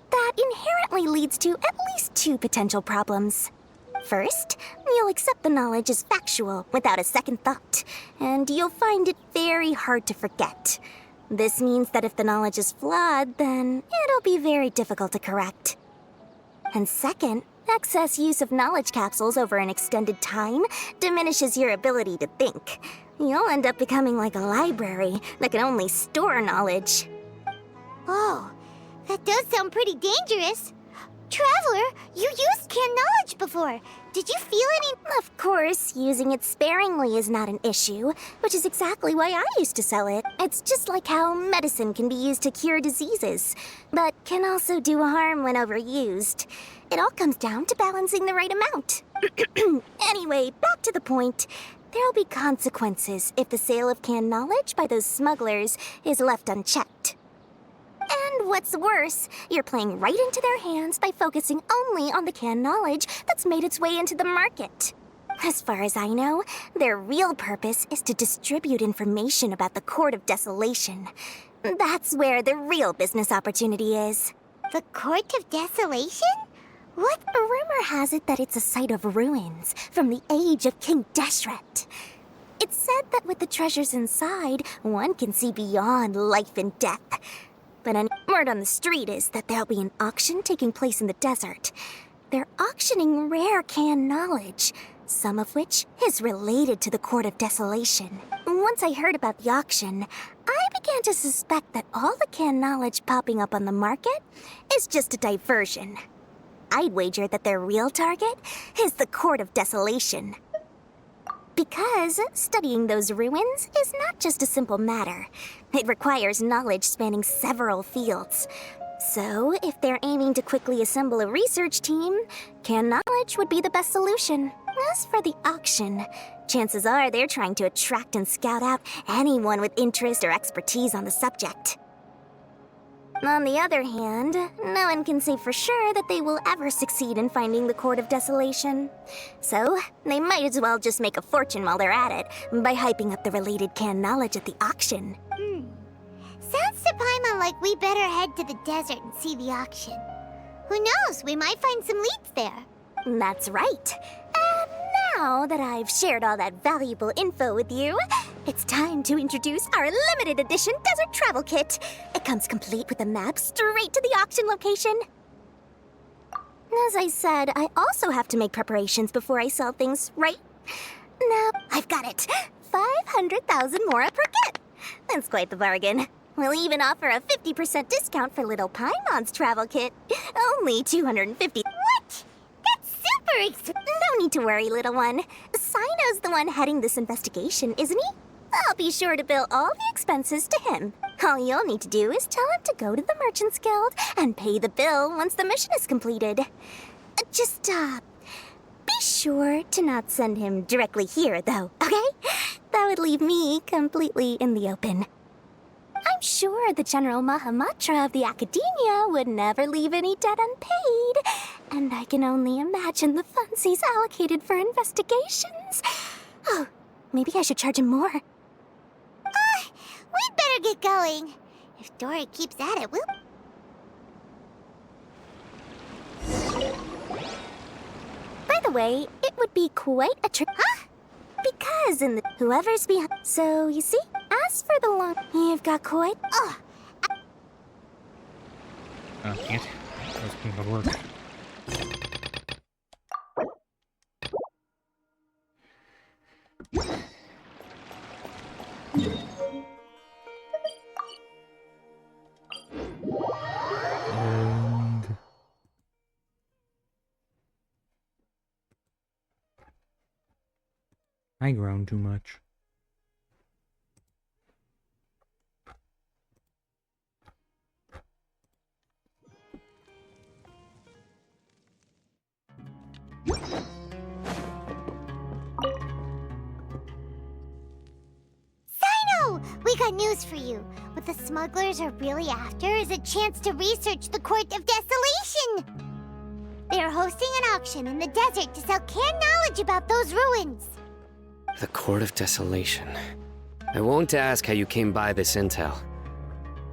That inherently leads to at least two potential problems. First, you'll accept the knowledge as factual without a second thought, and you'll find it very hard to forget. This means that if the knowledge is flawed, then it'll be very difficult to correct. And second, excess use of knowledge capsules over an extended time diminishes your ability to think. You'll end up becoming like a library that can only store knowledge. Oh, that does sound pretty dangerous. Traveler, you used canned knowledge before. Did you feel any... Of course, using it sparingly is not an issue, which is exactly why I used to sell it. It's just like how medicine can be used to cure diseases, but can also do harm when overused. It all comes down to balancing the right amount. Anyway, back to the point. There'll be consequences if the sale of canned knowledge by those smugglers is left unchecked. And what's worse, you're playing right into their hands by focusing only on the canned knowledge that's made its way into the market. As far as I know, their real purpose is to distribute information about the Court of Desolation. That's where the real business opportunity is. The Court of Desolation? What? A rumor has it that it's a site of ruins from the age of King Deshret. It's said that with the treasures inside, one can see beyond life and death. But any word on the street is that there'll be an auction taking place in the desert. They're auctioning rare canned knowledge, some of which is related to the Court of Desolation. Once I heard about the auction, I began to suspect that all the canned knowledge popping up on the market is just a diversion. I'd wager that their real target is the Court of Desolation. Because studying those ruins is not just a simple matter. It requires knowledge spanning several fields. So, if they're aiming to quickly assemble a research team, canned knowledge would be the best solution. As for the auction, chances are they're trying to attract and scout out anyone with interest or expertise on the subject. On the other hand, no one can say for sure that they will ever succeed in finding the Court of Desolation. So, they might as well just make a fortune while they're at it by hyping up the related canned knowledge at the auction. Sounds to Paimon like we better head to the desert and see the auction. Who knows, we might find some leads there. That's right. And now that I've shared all that valuable info with you, it's time to introduce our limited edition desert travel kit. It comes complete with a map straight to the auction location. As I said, I also have to make preparations before I sell things, right? Now, I've got it. 500,000 mora per kit. That's quite the bargain. We'll even offer a 50% discount for little Paimon's travel kit. Only 250. What? That's super expensive. No need to worry, little one. Sino's the one heading this investigation, isn't he? I'll be sure to bill all the expenses to him. All you'll need to do is tell him to go to the Merchants Guild and pay the bill once the mission is completed. Just, be sure to not send him directly here, though, okay? That would leave me completely in the open. I'm sure the General Mahamatra of the Academia would never leave any debt unpaid, and I can only imagine the funds he's allocated for investigations. Oh, maybe I should charge him more. We'd better get going. If Dory keeps at it, we'll... By the way, it would be quite a trip. Huh? Because in the... whoever's behind... So, you see, as for the long... You've got quite... Oh, can't. That's gonna work. And... I groaned too much. Sino! We got news for you. What the smugglers are really after is a chance to research the Court of Desolation. They're hosting an auction in the desert to sell canned knowledge about those ruins. The Court of Desolation. I won't ask how you came by this intel,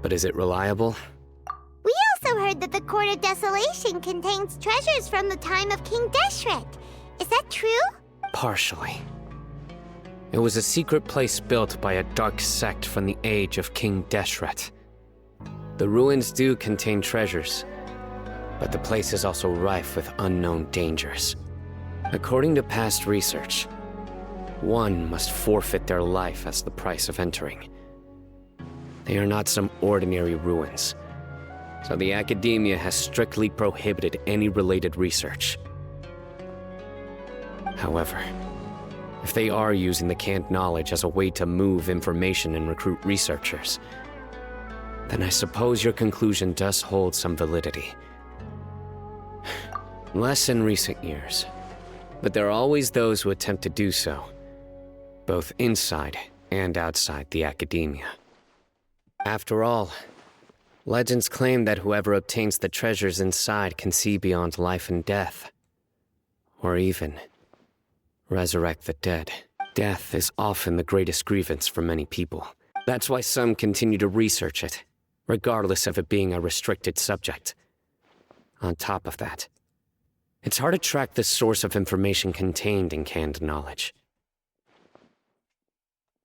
but is it reliable? We also heard that the Court of Desolation contains treasures from the time of King Deshret. Is that true? Partially. It was a secret place built by a dark sect from the age of King Deshret. The ruins do contain treasures, but the place is also rife with unknown dangers. According to past research, one must forfeit their life as the price of entering. They are not some ordinary ruins, so the Academia has strictly prohibited any related research. However, if they are using the canned knowledge as a way to move information and recruit researchers, then I suppose your conclusion does hold some validity. Less in recent years, but there are always those who attempt to do so, both inside and outside the Academia. After all, legends claim that whoever obtains the treasures inside can see beyond life and death, or even resurrect the dead. Death is often the greatest grievance for many people. That's why some continue to research it, regardless of it being a restricted subject. On top of that, it's hard to track the source of information contained in canned knowledge.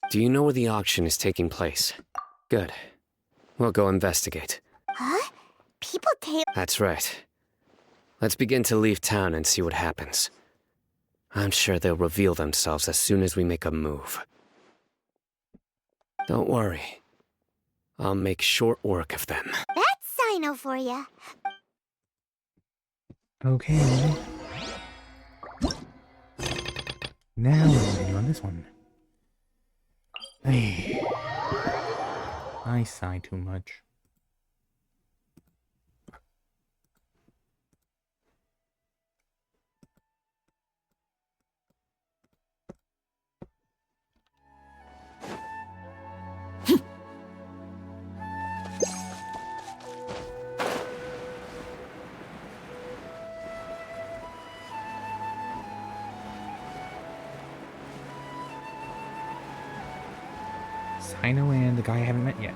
Do you know where the auction is taking place? Good. We'll go investigate. Huh? People take... That's right. Let's begin to leave town and see what happens. I'm sure they'll reveal themselves as soon as we make a move. Don't worry. I'll make short work of them. That's Sino for ya. Okay. Now we'll continue on this one. Hey. I sigh too much. Sino and the guy I haven't met yet.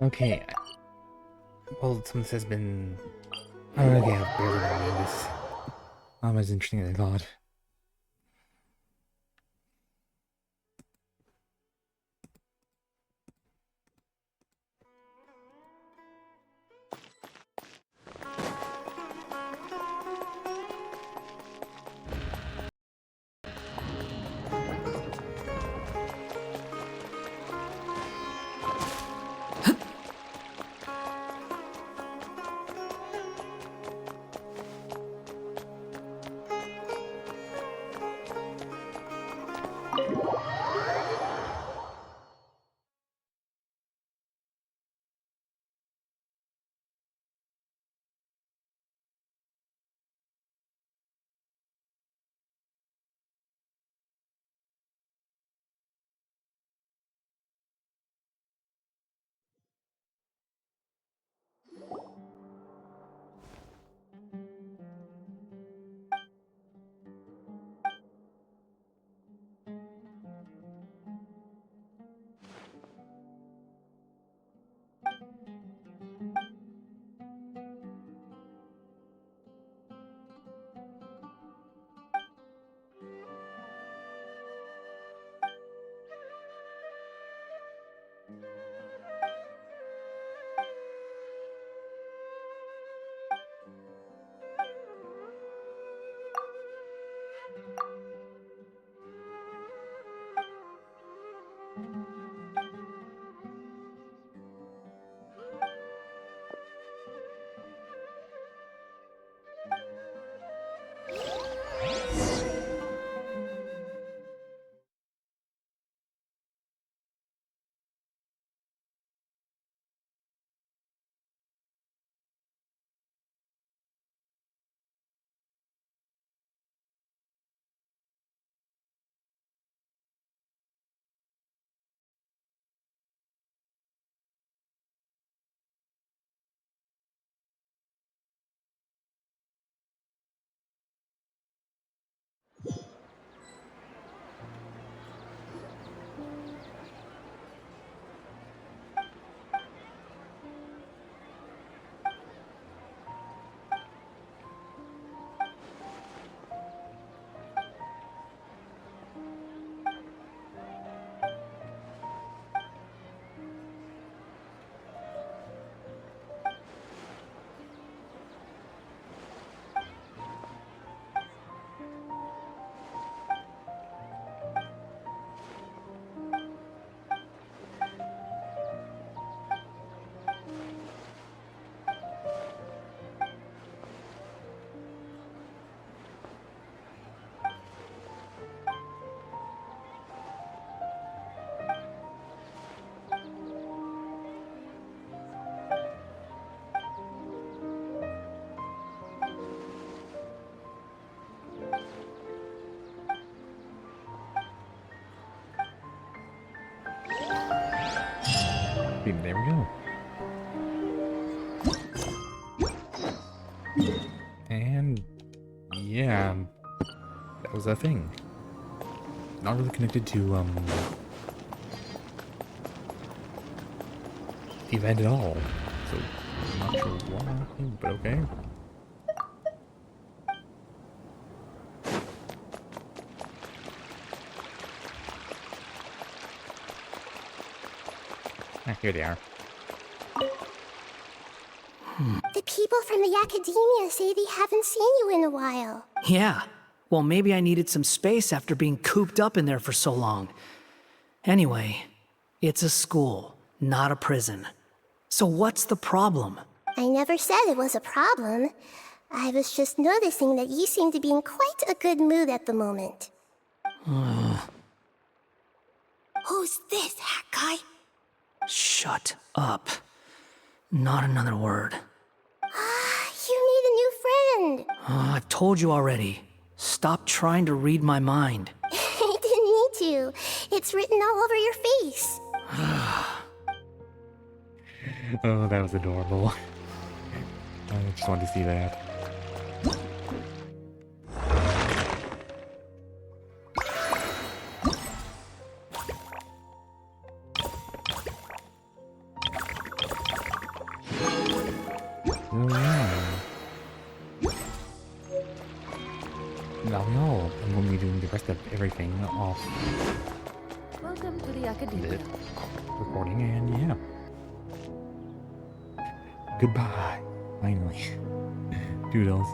Okay. Well, some of this has been... Okay, I've barely been reading this. Not as interesting as I thought. There we go. And yeah, that was a thing. Not really connected to the event at all. So I'm not sure why, but okay. Here they are. The people from the academia say they haven't seen you in a while. Yeah. Well, maybe I needed some space after being cooped up in there for so long. Anyway, it's a school, not a prison. So what's the problem? I never said it was a problem. I was just noticing that you seem to be in quite a good mood at the moment. Who's this, hat guy? Shut up. Not another word. You made a new friend. I've told you already. Stop trying to read my mind. I didn't need to. It's written all over your face. Oh, that was adorable. I just wanted to see that. So yeah. That'll be all. I'm going to be doing the rest of everything off Welcome to the Academia. the recording, and yeah. Goodbye. Finally. Doodles.